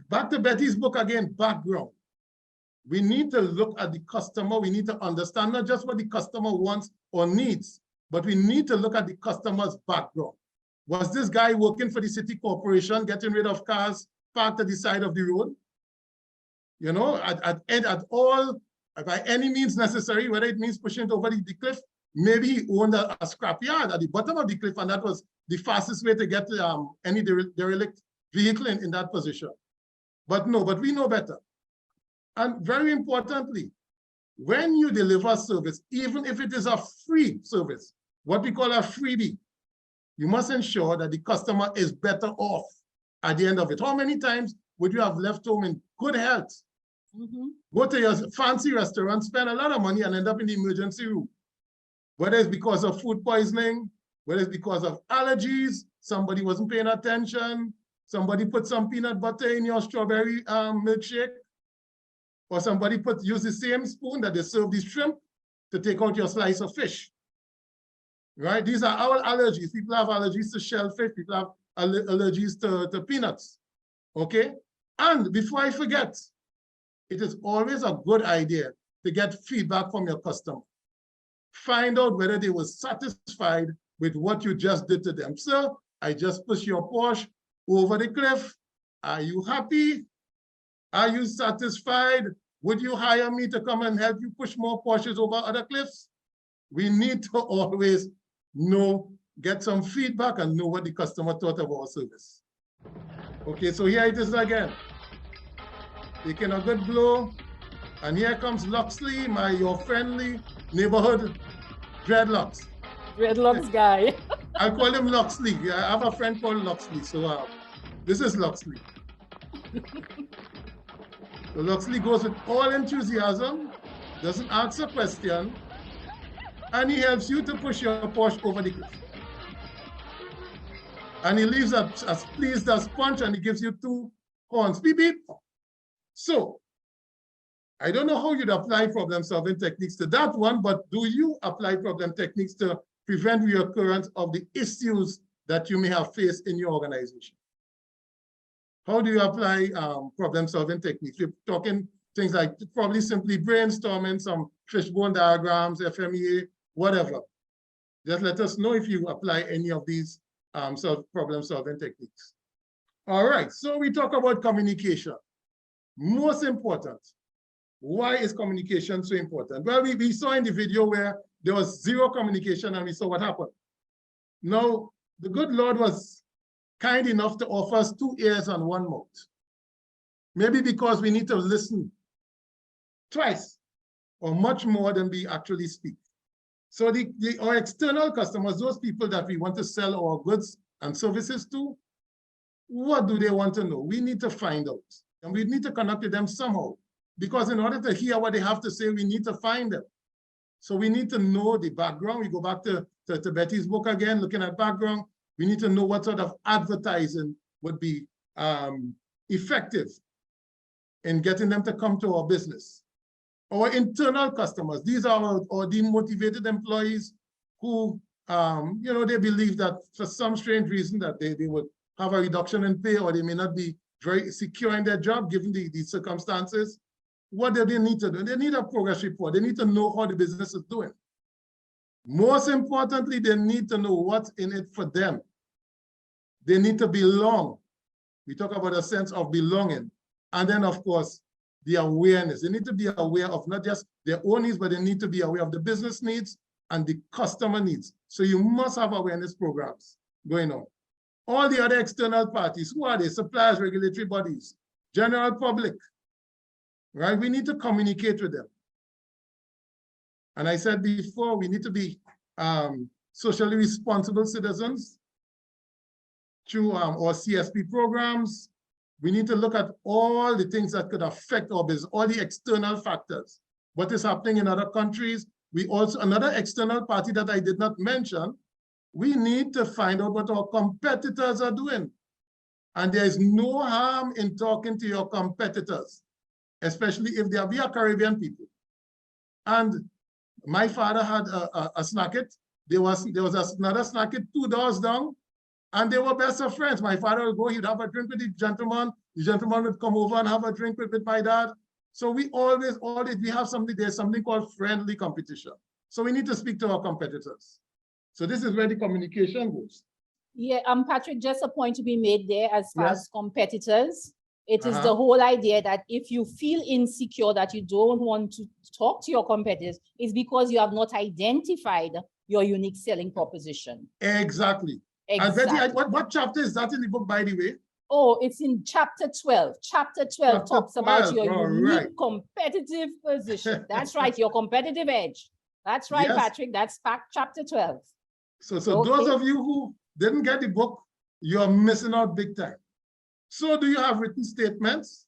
back to Betty's book again, background. We need to look at the customer. We need to understand not just what the customer wants or needs, but we need to look at the customer's background. Was this guy working for the city corporation, getting rid of cars parked at the side of the road? You know, by any means necessary, whether it means pushing it over the cliff. Maybe he owned a scrapyard at the bottom of the cliff, and that was the fastest way to get any derelict vehicle in that position. But we know better. And very importantly, when you deliver service, even if it is a free service, what we call a freebie, you must ensure that the customer is better off at the end of it. How many times would you have left home in good health, go to your fancy restaurant, spend a lot of money, and end up in the emergency room? Whether it's because of food poisoning, whether it's because of allergies, somebody wasn't paying attention, somebody put some peanut butter in your strawberry milkshake, or somebody used the same spoon that they serve the shrimp to take out your slice of fish. Right? These are our allergies. People have allergies to shellfish, people have allergies to peanuts. Okay? And before I forget, it is always a good idea to get feedback from your customer. Find out whether they were satisfied with what you just did to them. Sir, I just pushed your Porsche over the cliff. Are you happy? Are you satisfied? Would you hire me to come and help you push more Porsches over other cliffs? We need to always get some feedback and know what the customer thought of our service. Okay, so here it is again. Taking a good blow. And here comes Loxley, your friendly neighborhood dreadlocks. Dreadlocks guy. I'll call him Loxley. I have a friend called Loxley, so this is Loxley. So Loxley goes with all enthusiasm, doesn't ask a question, and he helps you to push your Porsche over the cliff. And he leaves as pleased as punch, and he gives you 2 horns. Beep, beep. So, I don't know how you'd apply problem-solving techniques to that one, but do you apply problem techniques to prevent reoccurrence of the issues that you may have faced in your organization? How do you apply problem-solving techniques? We're talking things like probably simply brainstorming, some fishbone diagrams, FMEA, whatever. Just let us know if you apply any of these problem-solving techniques. All right, so we talk about communication. Most important. Why is communication so important? Well, we saw in the video where there was 0 communication and we saw what happened. Now, the good Lord was kind enough to offer us 2 ears and 1 mouth. Maybe because we need to listen twice or much more than we actually speak. So our external customers, those people that we want to sell our goods and services to, what do they want to know? We need to find out, and we need to connect with them somehow, because in order to hear what they have to say, we need to find them. So we need to know the background. We go back to Betty's book again, looking at background. We need to know what sort of advertising would be effective in getting them to come to our business. Our internal customers, these are our demotivated employees who, you know, they believe that for some strange reason that they would have a reduction in pay, or they may not be very secure in their job given the circumstances. What do they need to do? They need a progress report. They need to know how the business is doing. Most importantly, they need to know what's in it for them. They need to belong. We talk about a sense of belonging. And then, of course, the awareness. They need to be aware of not just their own needs, but they need to be aware of the business needs and the customer needs. So you must have awareness programs going on. All the other external parties, who are they? Suppliers, regulatory bodies, general public, right? We need to communicate with them. And I said before, we need to be socially responsible citizens through our CSP programs. We need to look at all the things that could affect our business, all the external factors. What is happening in other countries? We also, another external party that I did not mention, we need to find out what our competitors are doing. And there is no harm in talking to your competitors, especially if they are, we are Caribbean people. And my father had a snacket. There was another snacket 2 doors down, and they were best of friends. My father would go, he'd have a drink with the gentleman would come over and have a drink with my dad. So we always, we have something, there's something called friendly competition. So we need to speak to our competitors. So this is where the communication goes. Yeah, Patrick, just a point to be made there as far Yes. as competitors. It is the whole idea that if you feel insecure that you don't want to talk to your competitors, it's because you have not identified your unique selling proposition. Exactly. Exactly. And Betty, what chapter is that in the book, by the way? Oh, it's in chapter 12. Chapter 12 talks about your unique right. competitive position. That's right, your competitive edge. That's right, Yes. Patrick. That's chapter 12. So Okay. those of you who didn't get the book, you're missing out big time. So do you have written statements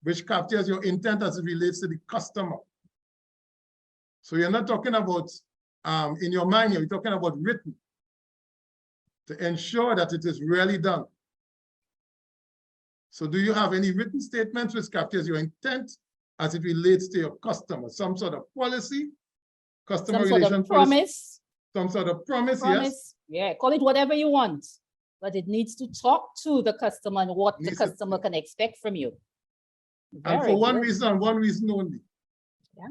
which captures your intent as it relates to the customer? So you're not talking about in your mind, you're talking about written to ensure that it is really done. So do you have any written statements which captures your intent as it relates to your customer? Some sort of policy, customer relation promise. Some sort of promise, yes. Yeah, call it whatever you want, but it needs to talk to the customer and what the customer can expect from you. And for one reason and one reason only. Yeah.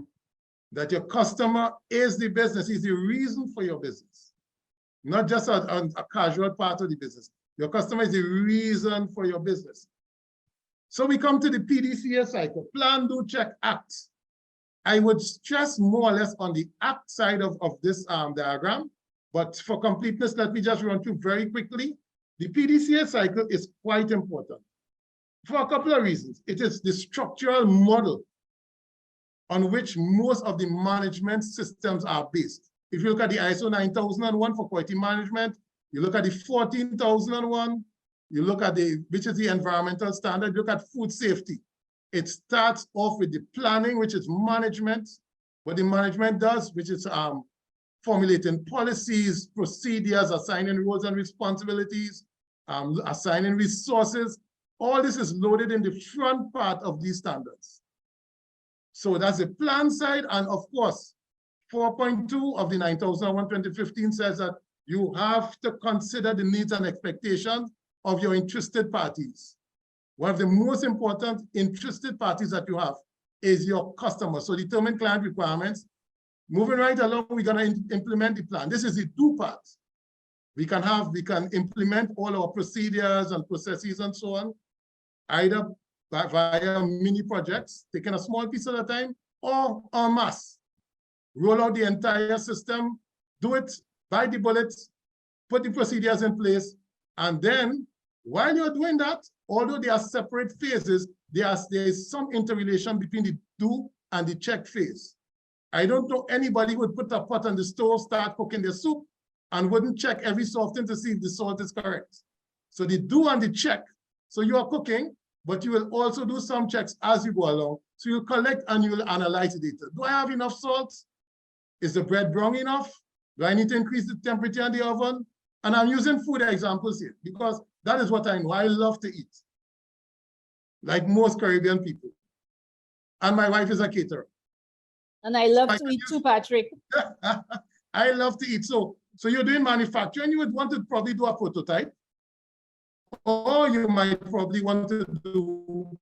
That your customer is the business, is the reason for your business. Not just a casual part of the business. Your customer is the reason for your business. So we come to the PDCA cycle, plan, do, check, act. I would stress more or less on the act side of this diagram, but for completeness, let me just run through very quickly. The PDCA cycle is quite important for a couple of reasons. It is the structural model on which most of the management systems are based. If you look at the ISO 9001 for quality management, you look at the 14001, you look at which is the environmental standard, you look at food safety. It starts off with the planning, which is management, what the management does, which is formulating policies, procedures, assigning roles and responsibilities, assigning resources. All this is loaded in the front part of these standards. So that's the plan side. And of course, 4.2 of the 9001/2015 says that you have to consider the needs and expectations of your interested parties. One of the most important interested parties that you have is your customer. So determine client requirements. Moving right along, we're going to implement the plan. This is the do part. We can implement all our procedures and processes and so on, either via mini projects, taking a small piece at a time, or en masse. Roll out the entire system, do it by the bullets, put the procedures in place, and then while you're doing that, although they are separate phases, there is some interrelation between the do and the check phase. I don't know anybody who would put a pot on the stove, start cooking their soup, and wouldn't check every so often to see if the salt is correct. So they do and they check. So you are cooking, but you will also do some checks as you go along. So you collect and you will analyze the data. Do I have enough salt? Is the bread brown enough? Do I need to increase the temperature in the oven? And I'm using food examples here because that is what I know. I love to eat, like most Caribbean people. And my wife is a caterer. And I love to eat too, Patrick. I love to eat. So you're doing manufacturing, you would want to probably do a prototype. Or you might probably want to do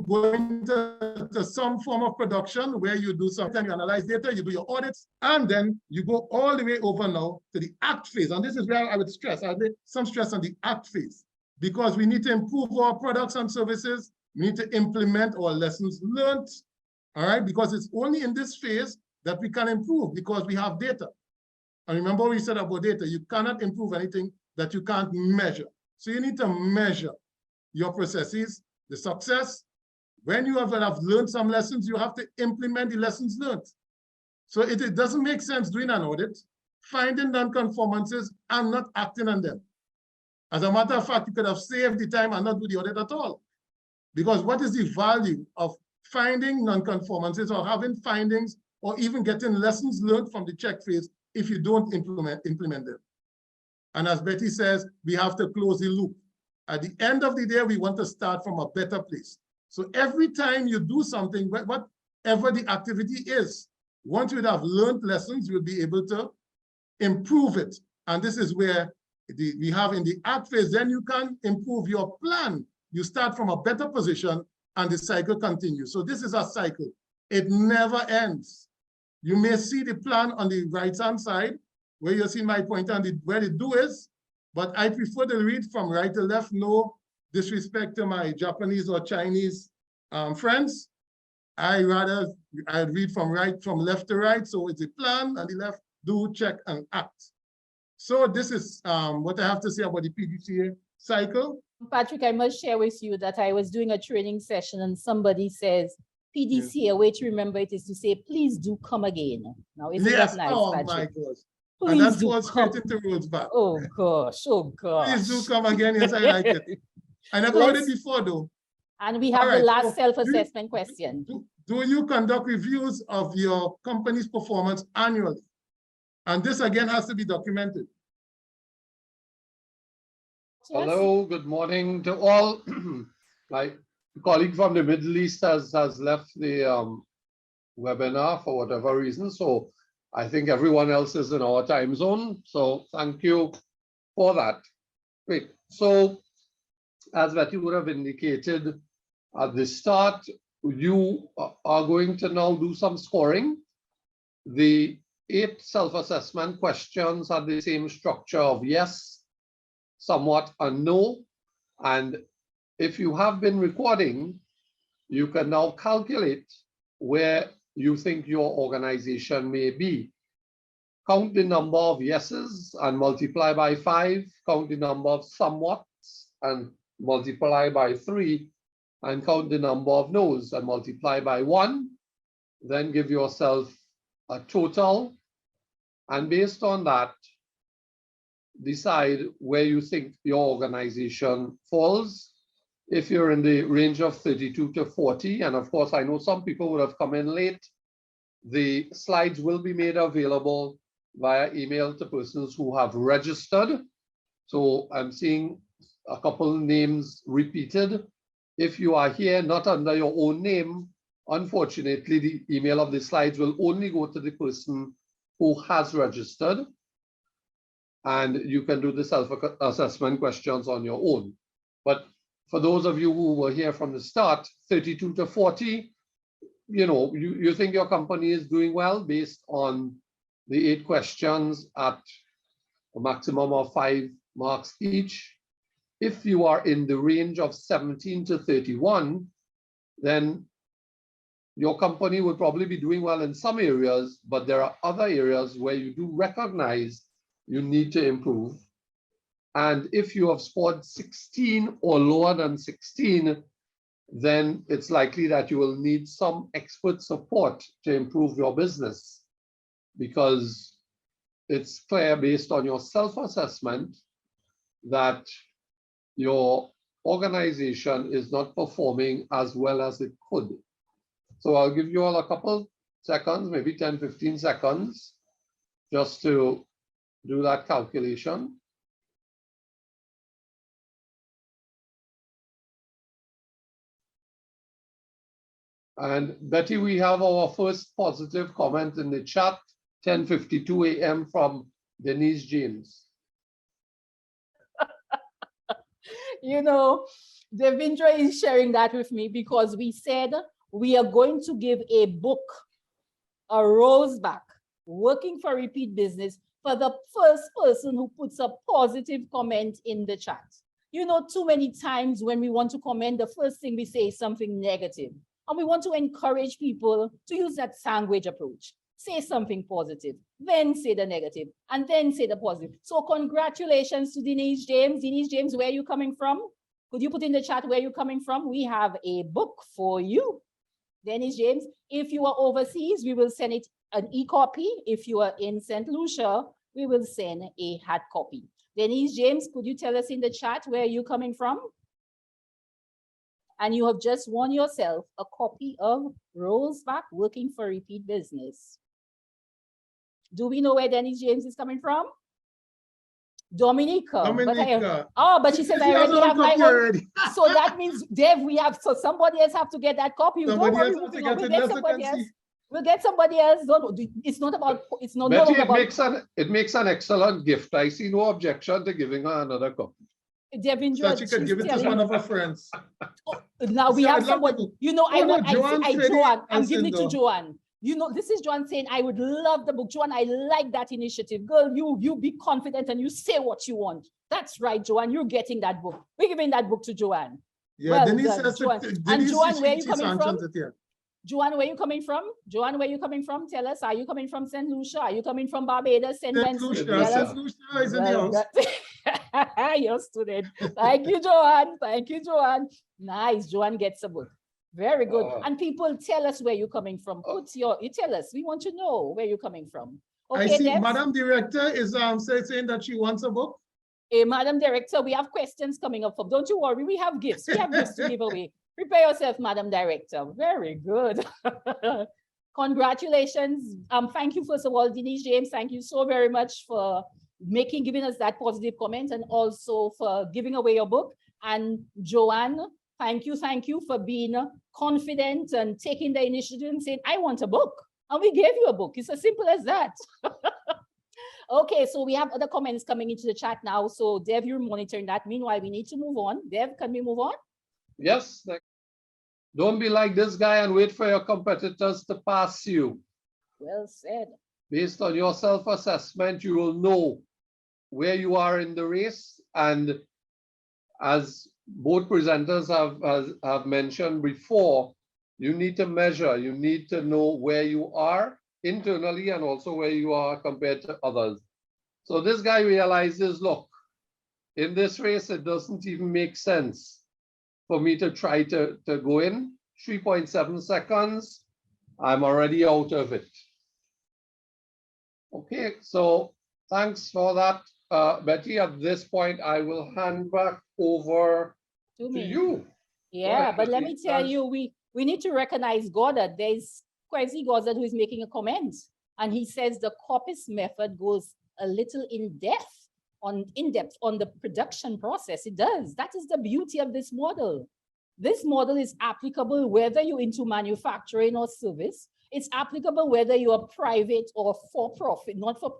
going to some form of production where you do something, you analyze data, you do your audits, and then you go all the way over now to the act phase. And this is where I would stress, I lay some stress on the act phase, because we need to improve our products and services. We need to implement our lessons learned, all right? Because it's only in this phase that we can improve because we have data. And remember what we said about data, you cannot improve anything that you can't measure. So you need to measure your processes, the success. When you have learned some lessons, you have to implement the lessons learned. So it doesn't make sense doing an audit, finding non-conformances and not acting on them. As a matter of fact, you could have saved the time and not do the audit at all. Because what is the value of finding non-conformances or having findings or even getting lessons learned from the check phase if you don't implement them? And as Betty says, we have to close the loop. At the end of the day, we want to start from a better place. So every time you do something, whatever the activity is, once you have learned lessons, you'll be able to improve it. And this is where we have in the act phase, then you can improve your plan. You start from a better position and the cycle continues. So this is a cycle. It never ends. You may see the plan on the right-hand side, where you see my pointer and where the do is, but I prefer to read from right to left, no disrespect to my Japanese or Chinese friends. I'd read from left to right, so it's a plan, and the left, do, check, and act. So this is what I have to say about the PDCA cycle. Patrick, I must share with you that I was doing a training session and somebody says, PDCA, a way to remember it is to say, please do come again. Now, isn't that nice, oh Patrick? My gosh. Please and that do falls come. straight into rules back. Oh gosh, oh gosh. Please do come again, yes, I like it. I never heard it before though. And we have All right, the last so self-assessment question. Do you conduct reviews of your company's performance annually? And this again has to be documented. Yes. Hello, good morning to all. My colleague from the Middle East has left the webinar for whatever reason. So I think everyone else is in our time zone. So thank you for that. Great. So as Betty would have indicated at the start, you are going to now do some scoring. The 8 self-assessment questions are the same structure of yes, somewhat, and no. And if you have been recording, you can now calculate where you think your organization may be. Count the number of yeses and multiply by 5, count the number of somewhats and multiply by 3, and count the number of no's and multiply by 1. Then give yourself a total, and based on that, decide where you think your organization falls. If you're in the range of 32 to 40, and of course, I know some people would have come in late, the slides will be made available via email to persons who have registered. So I'm seeing a couple names repeated. If you are here not under your own name, unfortunately, the email of the slides will only go to the person who has registered. And you can do the self-assessment questions on your own. But for those of you who were here from the start, 32 to 40, you think your company is doing well based on the 8 questions at a maximum of 5 marks each. If you are in the range of 17 to 31, then your company would probably be doing well in some areas, but there are other areas where you do recognize you need to improve. And if you have scored 16 or lower than 16, then it's likely that you will need some expert support to improve your business, because it's clear based on your self-assessment that your organization is not performing as well as it could. So I'll give you all a couple seconds, maybe 10, 15 seconds, just to do that calculation. And Betty, we have our first positive comment in the chat, 10:52 a.m. from Denise James. You know, Devindra is sharing that with me because we said we are going to give a book, a rose back, working for repeat business, for the first person who puts a positive comment in the chat. You know, too many times when we want to comment, the first thing we say is something negative. And we want to encourage people to use that sandwich approach. Say something positive, then say the negative, and then say the positive. So congratulations to Denise James. Denise James, where are you coming from? Could you put in the chat where you're coming from? We have a book for you. Denise James, if you are overseas, we will send it an e-copy. If you are in St. Lucia, we will send a hard copy. Denise James, could you tell us in the chat where you're coming from? And you have just won yourself a copy of Roseback Working for Repeat Business. Do we know where Denise James is coming from? Dominica. Dominica. But she says, I already have my own. Already. So that means, Dev, so somebody else have to get that copy. Somebody else have to get it. Get somebody else. We'll get somebody else. It's not about, it's not Betty, no it makes an excellent gift. I see no objection to giving her another copy. Devindra, So she could give it to one of her friends. Now we have somebody, you know, Joanne, I'm giving it to Joanne. You know, this is Joanne saying, I would love the book. Joanne, I like that initiative. Girl, you be confident and you say what you want. That's right, Joanne, you're getting that book. We're giving that book to Joanne. Yeah, well Denise done, says Joanne. And Joanne, where are you coming from? Joanne, where are you coming from? Joanne, where are you coming from? Tell us, are you coming from St. Lucia? Are you coming from Barbados, St. Vincent? St. Lucia is in the house. Your student. Thank you, Joanne. Thank you, Joanne. Nice. Joanne gets a book. Very good. And people tell us where you're coming from. You tell us. We want to know where you're coming from. Okay, I see Debs? Madam Director is saying that she wants a book. Hey, Madam Director, we have questions coming up. Don't you worry. We have gifts. We have gifts to give away. Prepare yourself, Madam Director. Very good. Congratulations. Thank you, first of all, Denise James. Thank you so very much for giving us that positive comment, and also for giving away your book. And Joanne, thank you for being confident and taking the initiative and saying, I want a book. And we gave you a book. It's as simple as that. Okay, so we have other comments coming into the chat now. So Dev, you're monitoring that. Meanwhile, we need to move on. Dev, can we move on? Yes. Don't be like this guy and wait for your competitors to pass you. Well said. Based on your self-assessment, you will know where you are in the race. And as both presenters have mentioned before, you need to measure, you need to know where you are internally and also where you are compared to others. So this guy realizes, look, in this race, it doesn't even make sense for me to try to go in. 3.7 seconds, I'm already out of it. Okay, so thanks for that, Betty. At this point, I will hand back over to you. Yeah, but let me tell you, we need to recognize Goddard. There's Kwesi Goddard who is making a comment, and he says the COPIS method goes a little in depth on the production process. It does. That is the beauty of this model. This model is applicable whether you're into manufacturing or service. It's applicable whether you are private or for profit, not for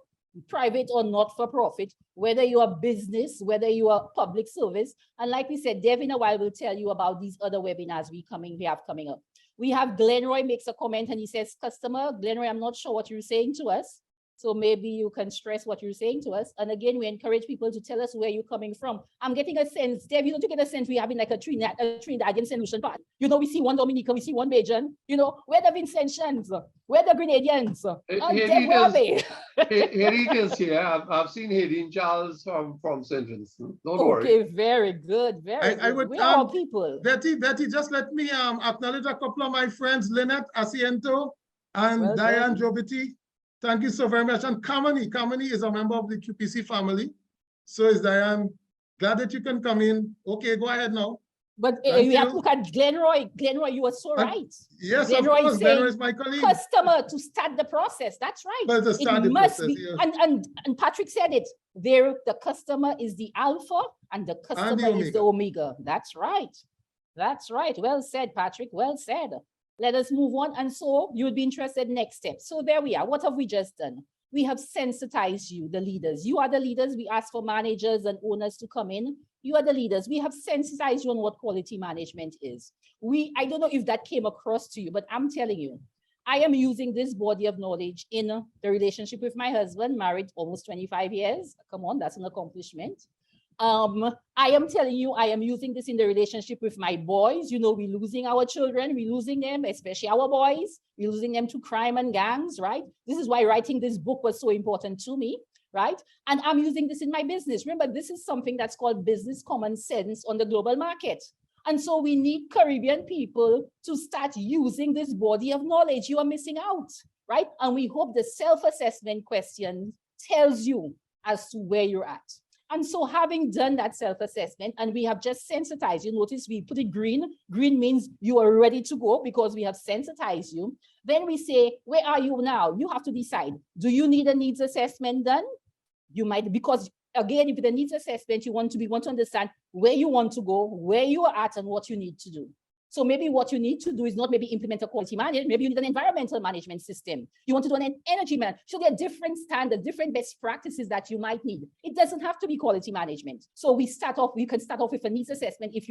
private or not for profit, whether you are business, whether you are public service. And like we said, Dev in a while will tell you about these other webinars we have coming up. We have Glenroy makes a comment and he says, customer, Glenroy, I'm not sure what you're saying to us. So maybe you can stress what you're saying to us. And again, we encourage people to tell us where you're coming from. I'm getting a sense, Dave, you get a sense we're having like a Trinidadian solution part. You know, we see one Dominican, we see one Bajan. You know, where the Vincentians? Where the Grenadians? And Dave, where are they? Haiti is here. I've seen Haiti and Charles from St. Vincent. Don't worry. Okay, very good, very good. I would, We're all people. Betty, just let me acknowledge a couple of my friends, Lynette Asiento and Well Diane done. Joviti. Thank you so very much. And Kamani is a member of the QPC family. So is Diane. Glad that you can come in. Okay, go ahead now. But Thank you have you. to look at Glenroy. Glenroy, you were so right. Yes, Glenroy of course, saying Glenroy is my colleague. customer to start the process. That's right. But to start the must process, be, yes. and Patrick said it. There, the customer is the alpha and the customer is the omega. That's right. That's right. Well said, Patrick. Well said. Let us move on. And so you would be interested next step. So there we are. What have we just done? We have sensitized you, the leaders. You are the leaders. We ask for managers and owners to come in. You are the leaders. We have sensitized you on what quality management is. I don't know if that came across to you, but I'm telling you, I am using this body of knowledge in the relationship with my husband, married almost 25 years. Come on, that's an accomplishment. I am telling you, I am using this in the relationship with my boys. You know, we're losing our children, we're losing them, especially our boys. We're losing them to crime and gangs, right? This is why writing this book was so important to me, right? And I'm using this in my business. Remember, this is something that's called business common sense on the global market. And so we need Caribbean people to start using this body of knowledge. You are missing out, right? And we hope the self-assessment question tells you as to where you're at. And so having done that self-assessment, and we have just sensitized, you notice we put it green. Green means you are ready to go because we have sensitized you. Then we say, where are you now? You have to decide. Do you need a needs assessment done? You might, because again, if the needs assessment, you want to understand where you want to go, where you are at, and what you need to do. So maybe what you need to do is not maybe implement a quality management, maybe you need an environmental management system. You want to do an energy management. So there are different standards, different best practices that you might need. It doesn't have to be quality management. So we can start off with a needs assessment if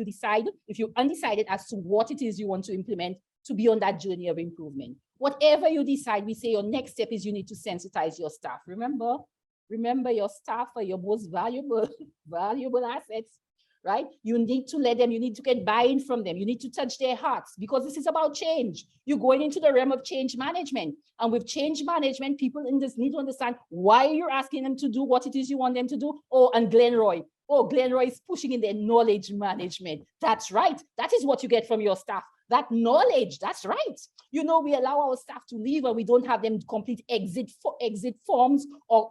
you're undecided as to what it is you want to implement to be on that journey of improvement. Whatever you decide, we say your next step is you need to sensitize your staff. Remember your staff are your most valuable assets. Right? You need to let them, you need to get buy-in from them. You need to touch their hearts because this is about change. You're going into the realm of change management. And with change management, people in this need to understand why you're asking them to do what it is you want them to do. And Glenroy is pushing in their knowledge management. That's right. That is what you get from your staff. That knowledge, that's right. You know, we allow our staff to leave and we don't have them complete exit forms or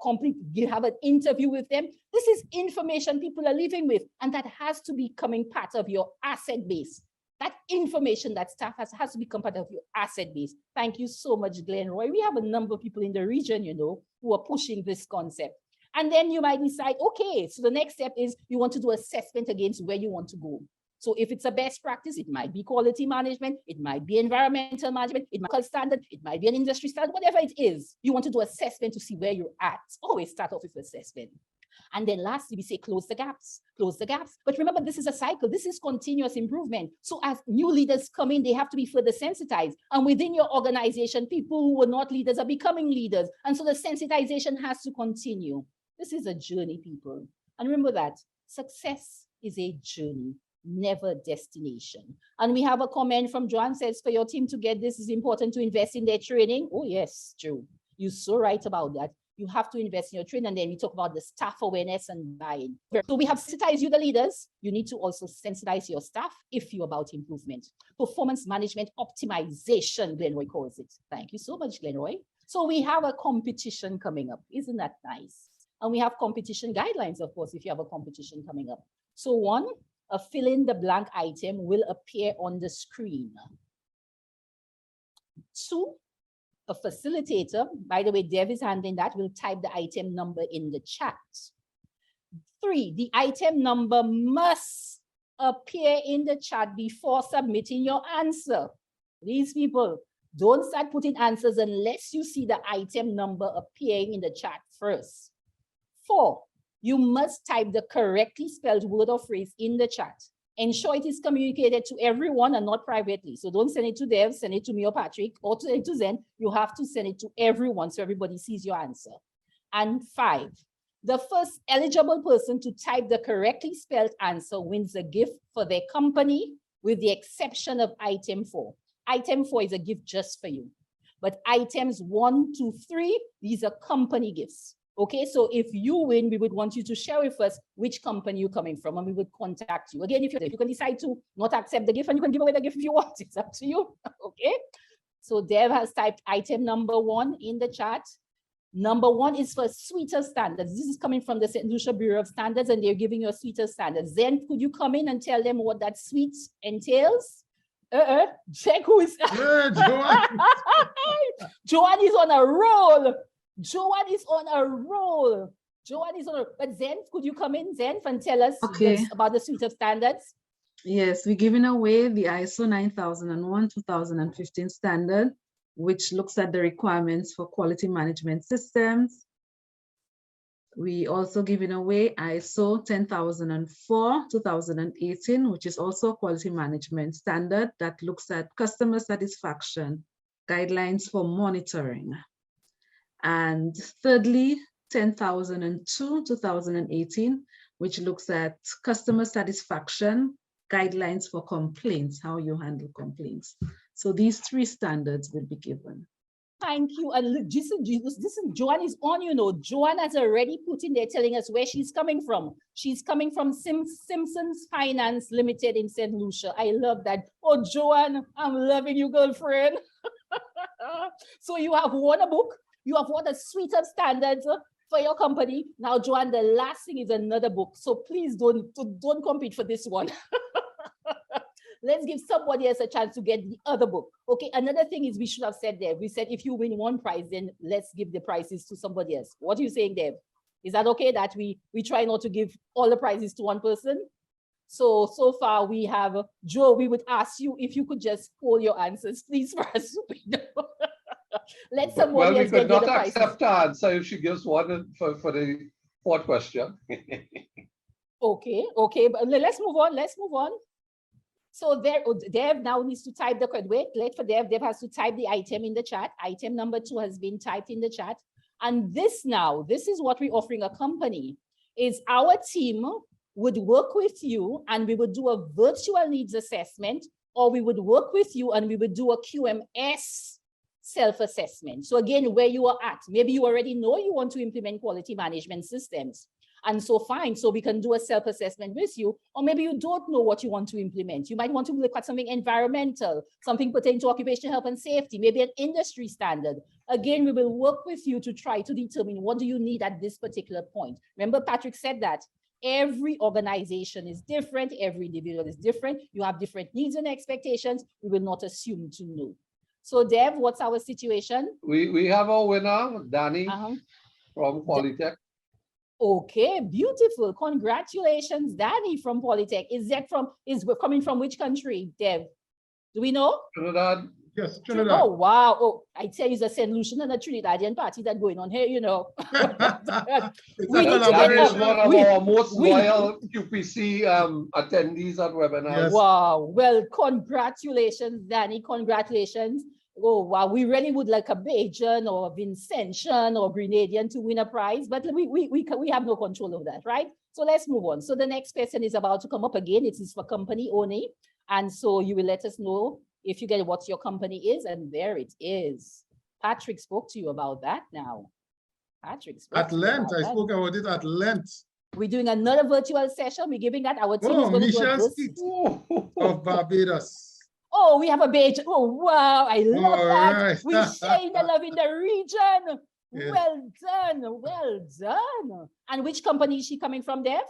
have an interview with them. This is information people are living with, and that has to be becoming part of your asset base. That information that staff has to become part of your asset base. Thank you so much, Glenroy. We have a number of people in the region, you know, who are pushing this concept. And then you might decide, okay, so the next step is you want to do assessment against where you want to go. So if it's a best practice, it might be quality management, it might be environmental management, it might be standard, it might be an industry standard, whatever it is. You want to do assessment to see where you're at. Always start off with assessment. And then lastly, we say close the gaps, close the gaps. But remember, this is a cycle. This is continuous improvement. So as new leaders come in, they have to be further sensitized. And within your organization, people who were not leaders are becoming leaders. And so the sensitization has to continue. This is a journey, people. And remember that success is a journey, never destination. And we have a comment from Joan says, for your team to get this, is important to invest in their training. Oh yes, true. You're so right about that. You have to invest in your training. And then we talk about the staff awareness and buy-in. So we have sensitized you, the leaders. You need to also sensitize your staff if you're about improvement. Performance management optimization, Glenroy calls it. Thank you so much, Glenroy. So we have a competition coming up. Isn't that nice? And we have competition guidelines, of course, if you have a competition coming up. So one, a fill in the blank item will appear on the screen. 2, a facilitator, by the way, Dev is handling that, will type the item number in the chat. 3, the item number must appear in the chat before submitting your answer. These people, don't start putting answers unless you see the item number appearing in the chat first. 4, you must type the correctly spelled word or phrase in the chat. Ensure it is communicated to everyone and not privately. So don't send it to Dev, send it to me or Patrick, or send it to Zen. You have to send it to everyone so everybody sees your answer. And 5, the first eligible person to type the correctly spelled answer wins a gift for their company, with the exception of item 4. Item 4 is a gift just for you. But items 1, 2, 3, these are company gifts. Okay, so if you win, we would want you to share with us which company you're coming from, and we would contact you. Again, if you can decide to not accept the gift, and you can give away the gift if you want, it's up to you. Okay, so Dev has typed item number 1 in the chat. Number 1 is for sweeter standards. This is coming from the St. Lucia Bureau of Standards, and they're giving you a sweeter standards. Then could you come in and tell them what that sweet entails? Check who is. Yeah, Joanne. Joanne is on a roll. Joanne is on a roll. Joanne is on a. But Zen, could you come in, Zen, and tell us about the suite of standards? Yes, we're giving away the ISO 9001-2015 standard, which looks at the requirements for quality management systems. We also giving away ISO 10004-2018, which is also a quality management standard that looks at customer satisfaction, guidelines for monitoring. And thirdly, 10,002-2018, which looks at customer satisfaction, guidelines for complaints, how you handle complaints. So these 3 standards will be given. Thank you. And listen, Joanne is on, you know. Joanne has already put in there telling us where she's coming from. She's coming from Simpson's Finance Limited in St. Lucia. I love that. Oh, Joanne, I'm loving you, girlfriend. So you have won a book. You have won a suite of standards for your company. Now, Joanne, the last thing is another book. So please don't compete for this one. Let's give somebody else a chance to get the other book. Okay, another thing is we should have said there. We said if you win 1 prize, then let's give the prizes to somebody else. What are you saying, Deb? Is that okay that we try not to give all the prizes to one person? So far we have, Joe, we would ask you if you could just poll your answers, please, for us. Let somebody else get the other prizes. Well, we could not accept her answer if she gives one for the 4th question. Okay, but let's move on. So Dev now needs to type the code. Wait for Dev. Dev has to type the item in the chat. Item number 2 has been typed in the chat. And this is what we're offering a company, is our team would work with you and we would do a virtual needs assessment, or we would work with you and we would do a QMS self-assessment. So again, where you are at, maybe you already know you want to implement quality management systems. And so fine, so we can do a self-assessment with you, or maybe you don't know what you want to implement. You might want to look at something environmental, something pertaining to occupational health and safety, maybe an industry standard. Again, we will work with you to try to determine what do you need at this particular point. Remember, Patrick said that every organization is different, every individual is different. You have different needs and expectations. We will not assume to know. So Dev, what's our situation? We have our winner, Danny from Polytech. Okay, beautiful. Congratulations, Danny from Polytech. Is coming from which country, Dev? Do we know? Trinidad. Yes, Trinidad. Oh, wow. Oh, I tell you, it's a St. Lucian and a Trinidadian party that's going on here, you know. It's We a need to get collaboration. One of our most loyal QPC attendees at webinars. Yes. Wow. Well, congratulations, Danny. Congratulations. Oh, wow. We really would like a Bajan or a Vincentian or Grenadian to win a prize, but we have no control of that, right? So let's move on. So the next person is about to come up again. It is for company only. And so you will let us know if you get what your company is, and there it is. Patrick spoke to you about that now. Patrick spoke At length, I spoke about it at length. We're doing another virtual session. We're giving that. Our team is Oh, going to do Michelle a Skeet of Barbados. Oh, we have a Bajan. Oh, wow. I love that. Right. We're sharing the love in the region. Yes. Well done. Well done. And which company is she coming from, Dev?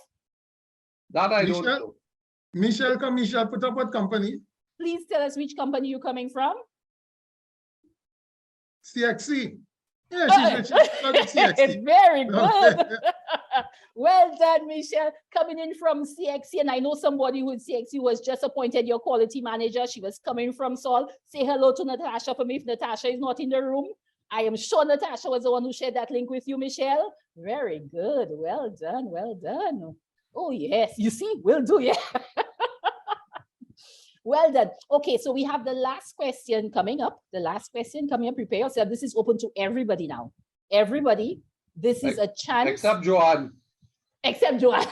That I don't know. Michelle, put up what company? Please tell us which company you're coming from. CXC. Yeah, she's CXC. Very good. Well done, Michelle. Coming in from CXC, and I know somebody who CXC was just appointed your quality manager. She was coming from Seoul. Say hello to Natasha for me if Natasha is not in the room. I am sure Natasha was the one who shared that link with you, Michelle. Very good. Well done. Well done. Oh, yes. You see, we'll do, yeah. Well done. Okay, so we have the last question coming up. The last question coming up. Prepare yourself. This is open to everybody now. Everybody, this is a chance. Except Joanne. Except Joanne.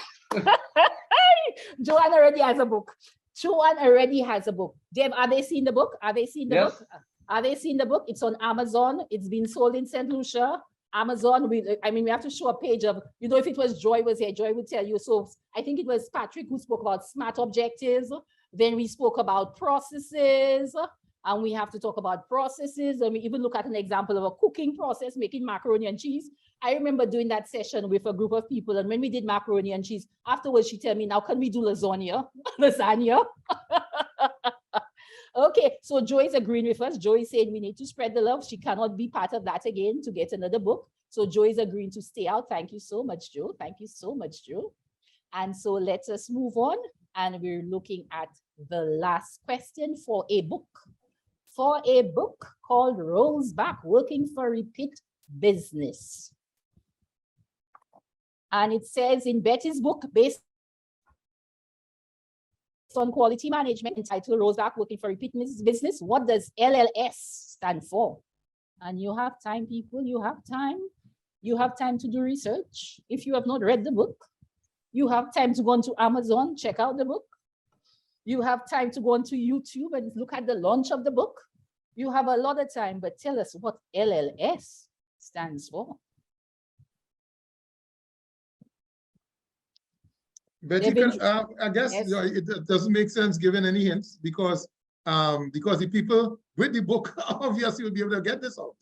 Joanne already has a book. Joanne already has a book. Dave, are they seeing the book? Are they seeing the Yes. book? Are they seeing the book? It's on Amazon. It's been sold in St. Lucia. Amazon, we have to show a page of, if it was Joy was here, Joy would tell you. So I think it was Patrick who spoke about SMART objectives. Then we spoke about processes, and we have to talk about processes. And we even look at an example of a cooking process, making macaroni and cheese. I remember doing that session with a group of people. And when we did macaroni and cheese, afterwards she told me, now can we do lasagna? Lasagna. Okay, so Joy is agreeing with us. Joy is saying we need to spread the love. She cannot be part of that again to get another book. So Joy is agreeing to stay out. Thank you so much, Joe. Thank you so much, Joe. And so let us move on. And we're looking at the last question for a book. For a book called Rolls Back, Working for Repeat Business. And it says in Betty's book, based on quality management, entitled Rolls Back, Working for Repeat Business, what does LLS stand for? And you have time, people, you have time. You have time to do research. If you have not read the book, you have time to go onto Amazon, check out the book. You have time to go onto YouTube and look at the launch of the book. You have a lot of time, but tell us what LLS stands for. Betty, I guess Yes. it doesn't make sense giving any hints because the people with the book obviously will be able to get this out.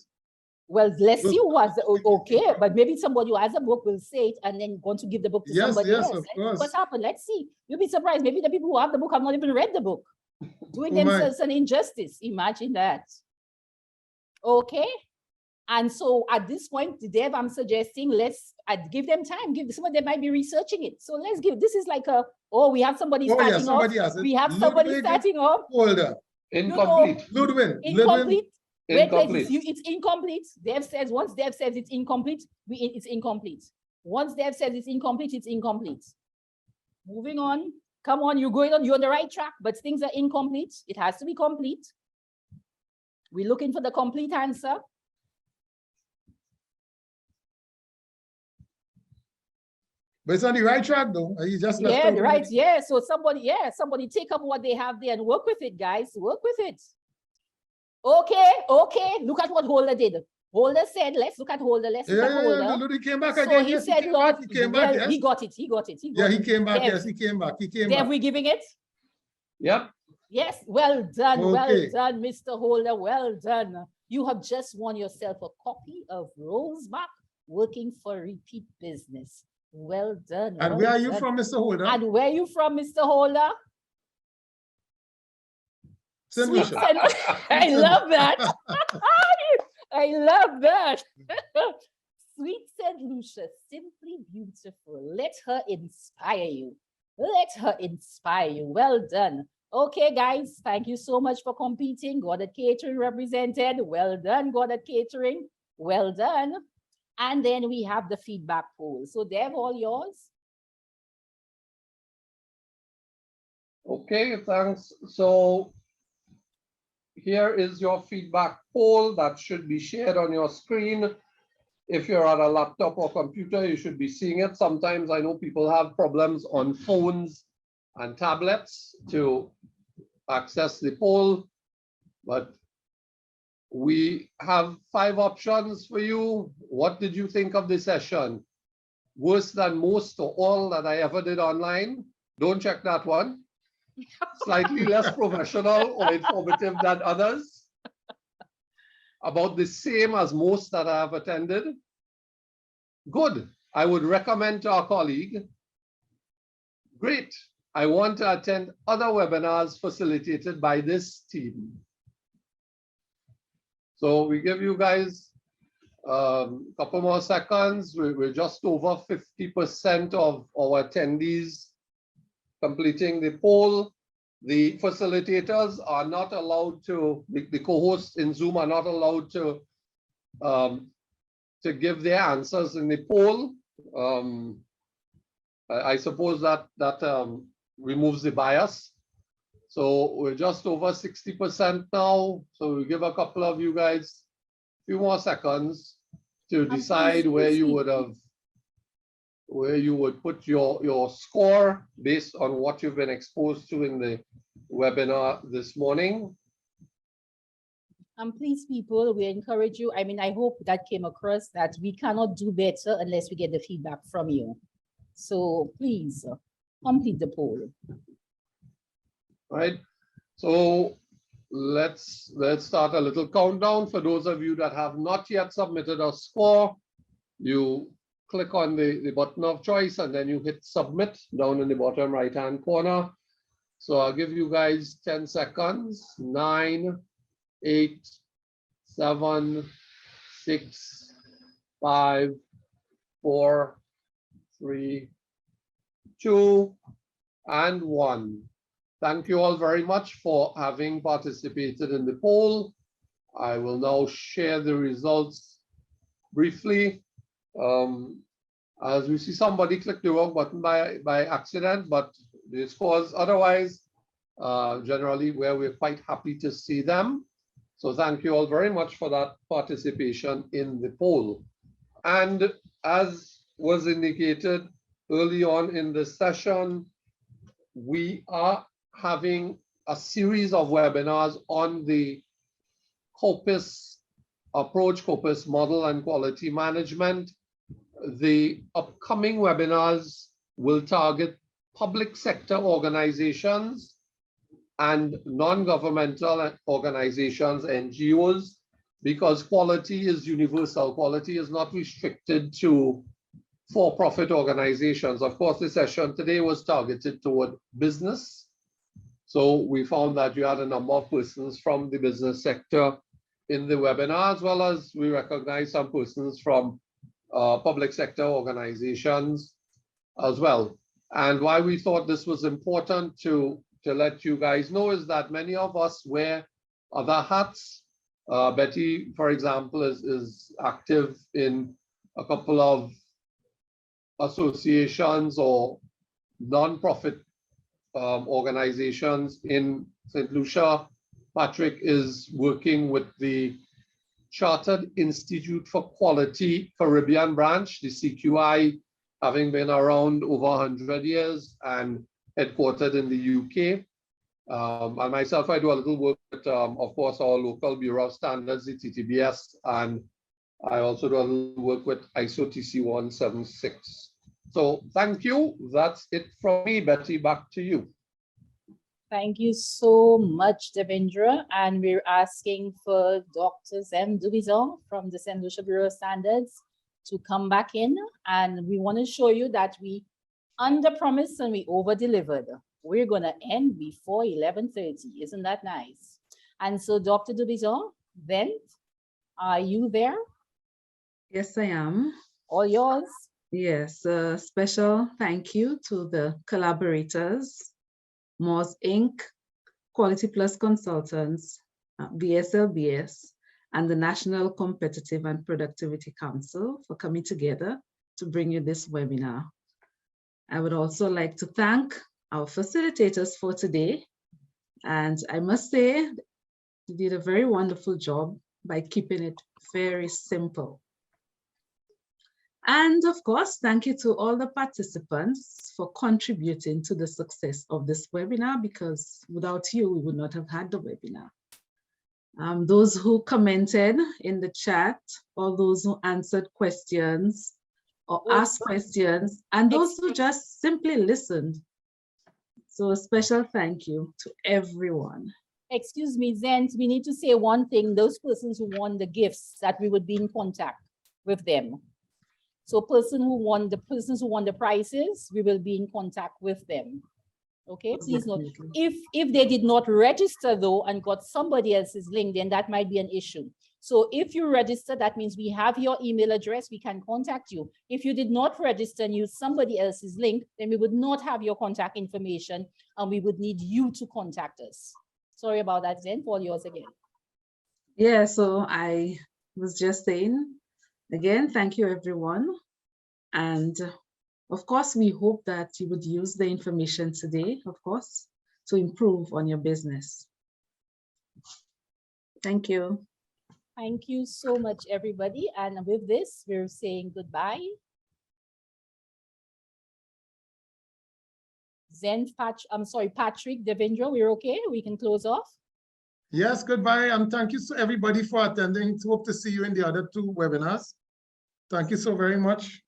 Well, let's see who was okay, but maybe somebody who has a book will say it and then going to give the book to somebody else. Of course. What's happened? Let's see. You'll be surprised. Maybe the people who have the book have not even read the book, doing themselves an injustice. Imagine that. Okay. And so at this point, Dave, I'm suggesting let's give them time. Some of them might be researching it. So let's give. This is like we have somebody starting off. We have somebody starting off. Holder. Incomplete. Ludwin. Incomplete. Wait, Incomplete. it's incomplete. Dev says once Dev says it's incomplete, it's incomplete. Once Dev says it's incomplete. Moving on. Come on, you're going on. You're on the right track, but things are incomplete. It has to be complete. We're looking for the complete answer. But it's on the right track though. You just right. Yeah. So somebody take up what they have there and work with it, guys. Work with it. Okay. Look at what Holder did. Holder said, let's look at Holder. Let's look at Holder. He came back so again. He Yes, said, Lord, he came back. Yes. He got it. He came back. Yes, he came back. Dev, we giving it? Yep. Yes, well done. Okay. Well done, Mr. Holder. Well done. You have just won yourself a copy of Rolls Back, Working for Repeat Business. Well done. And where are you from, Mr. Holder? And where are you from, Mr. Holder? Sweet I love that. I love that. Sweet St. Lucia, simply beautiful. Let her inspire you. Let her inspire you. Well done. Okay, guys, thank you so much for competing. Goddard Catering represented. Well done, Goddard Catering. Well done. And then we have the feedback poll. So they're all yours. Okay, thanks. So here is your feedback poll that should be shared on your screen. If you're on a laptop or computer, you should be seeing it. Sometimes I know people have problems on phones and tablets to access the poll, but we have 5 options for you. What did you think of the session? Worse than most or all that I ever did online? Don't check that one. Slightly less professional or informative than others? About the same as most that I have attended? Good. I would recommend to our colleague. Great. I want to attend other webinars facilitated by this team. So we give you guys a couple more seconds. We're just over 50% of our attendees completing the poll. The facilitators are not allowed to, the co-hosts in Zoom are not allowed to give their answers in the poll. I suppose that removes the bias. So we're just over 60% now. So we give a couple of you guys a few more seconds to decide where you would put your score based on what you've been exposed to in the webinar this morning. Please, people, we encourage you. I mean, I hope that came across that we cannot do better unless we get the feedback from you. So please complete the poll. Right. So let's start a little countdown. For those of you that have not yet submitted a score, you click on the button of choice and then you hit submit down in the bottom right hand corner. So I'll give you guys 10 seconds. 9, 8, 7, 6, 5, 4, 3, 2, and 1. Thank you all very much for having participated in the poll. I will now share the results briefly. As we see somebody click the wrong button by accident, but the scores otherwise, generally where we're quite happy to see them. So thank you all very much for that participation in the poll. And as was indicated early on in the session, we are having a series of webinars on the COPIS approach, COPIS model and quality management. The upcoming webinars will target public sector organizations and non-governmental organizations, NGOs, because quality is universal. Quality is not restricted to for-profit organizations. Of course, the session today was targeted toward business. So we found that you had a number of persons from the business sector in the webinar, as well as we recognize some persons from public sector organizations as well. And why we thought this was important to let you guys know is that many of us wear other hats. Betty, for example, is active in a couple of associations or non-profit organizations in St. Lucia. Patrick is working with the Chartered Institute for Quality Caribbean branch, the CQI, having been around over 100 years and headquartered in the UK. And myself, I do a little work with, of course, our local Bureau of Standards, the TTBS, and I also do a little work with ISO TC 176. So thank you. That's it from me. Betty, back to you. Thank you so much, Devendra. And we're asking for Dr. Zem Dubizon from the St. Lucia Bureau of Standards to come back in. And we want to show you that we under-promised and we over-delivered. We're going to end before 11:30. Isn't that nice? And so, Dr. Dubizon, then, are you there? Yes, I am. All yours. Yes, a special thank you to the collaborators, Moz Inc., Quality Plus Consultants, BSLBS, and the National Competitive and Productivity Council for coming together to bring you this webinar. I would also like to thank our facilitators for today. And I must say, you did a very wonderful job by keeping it very simple. And of course, thank you to all the participants for contributing to the success of this webinar, because without you, we would not have had the webinar. Those who commented in the chat, all those who answered questions or asked questions, and those who just simply listened. So a special thank you to everyone. Excuse me, Zen, we need to say one thing. Those persons who won the gifts, that we would be in contact with them. So persons who won the prizes, we will be in contact with them. Okay, please note. If they did not register though and got somebody else's link, then that might be an issue. So if you register, that means we have your email address, we can contact you. If you did not register and use somebody else's link, then we would not have your contact information and we would need you to contact us. Sorry about that, Zen. All yours again. Yeah, so I was just saying, again, thank you, everyone. And of course, we hope that you would use the information today, of course, to improve on your business. Thank you. Thank you so much, everybody. And with this, we're saying goodbye. Patrick, Devendra, we're okay? We can close off? Yes, goodbye, and thank you so everybody for attending. Hope to see you in the other 2 webinars. Thank you so very much.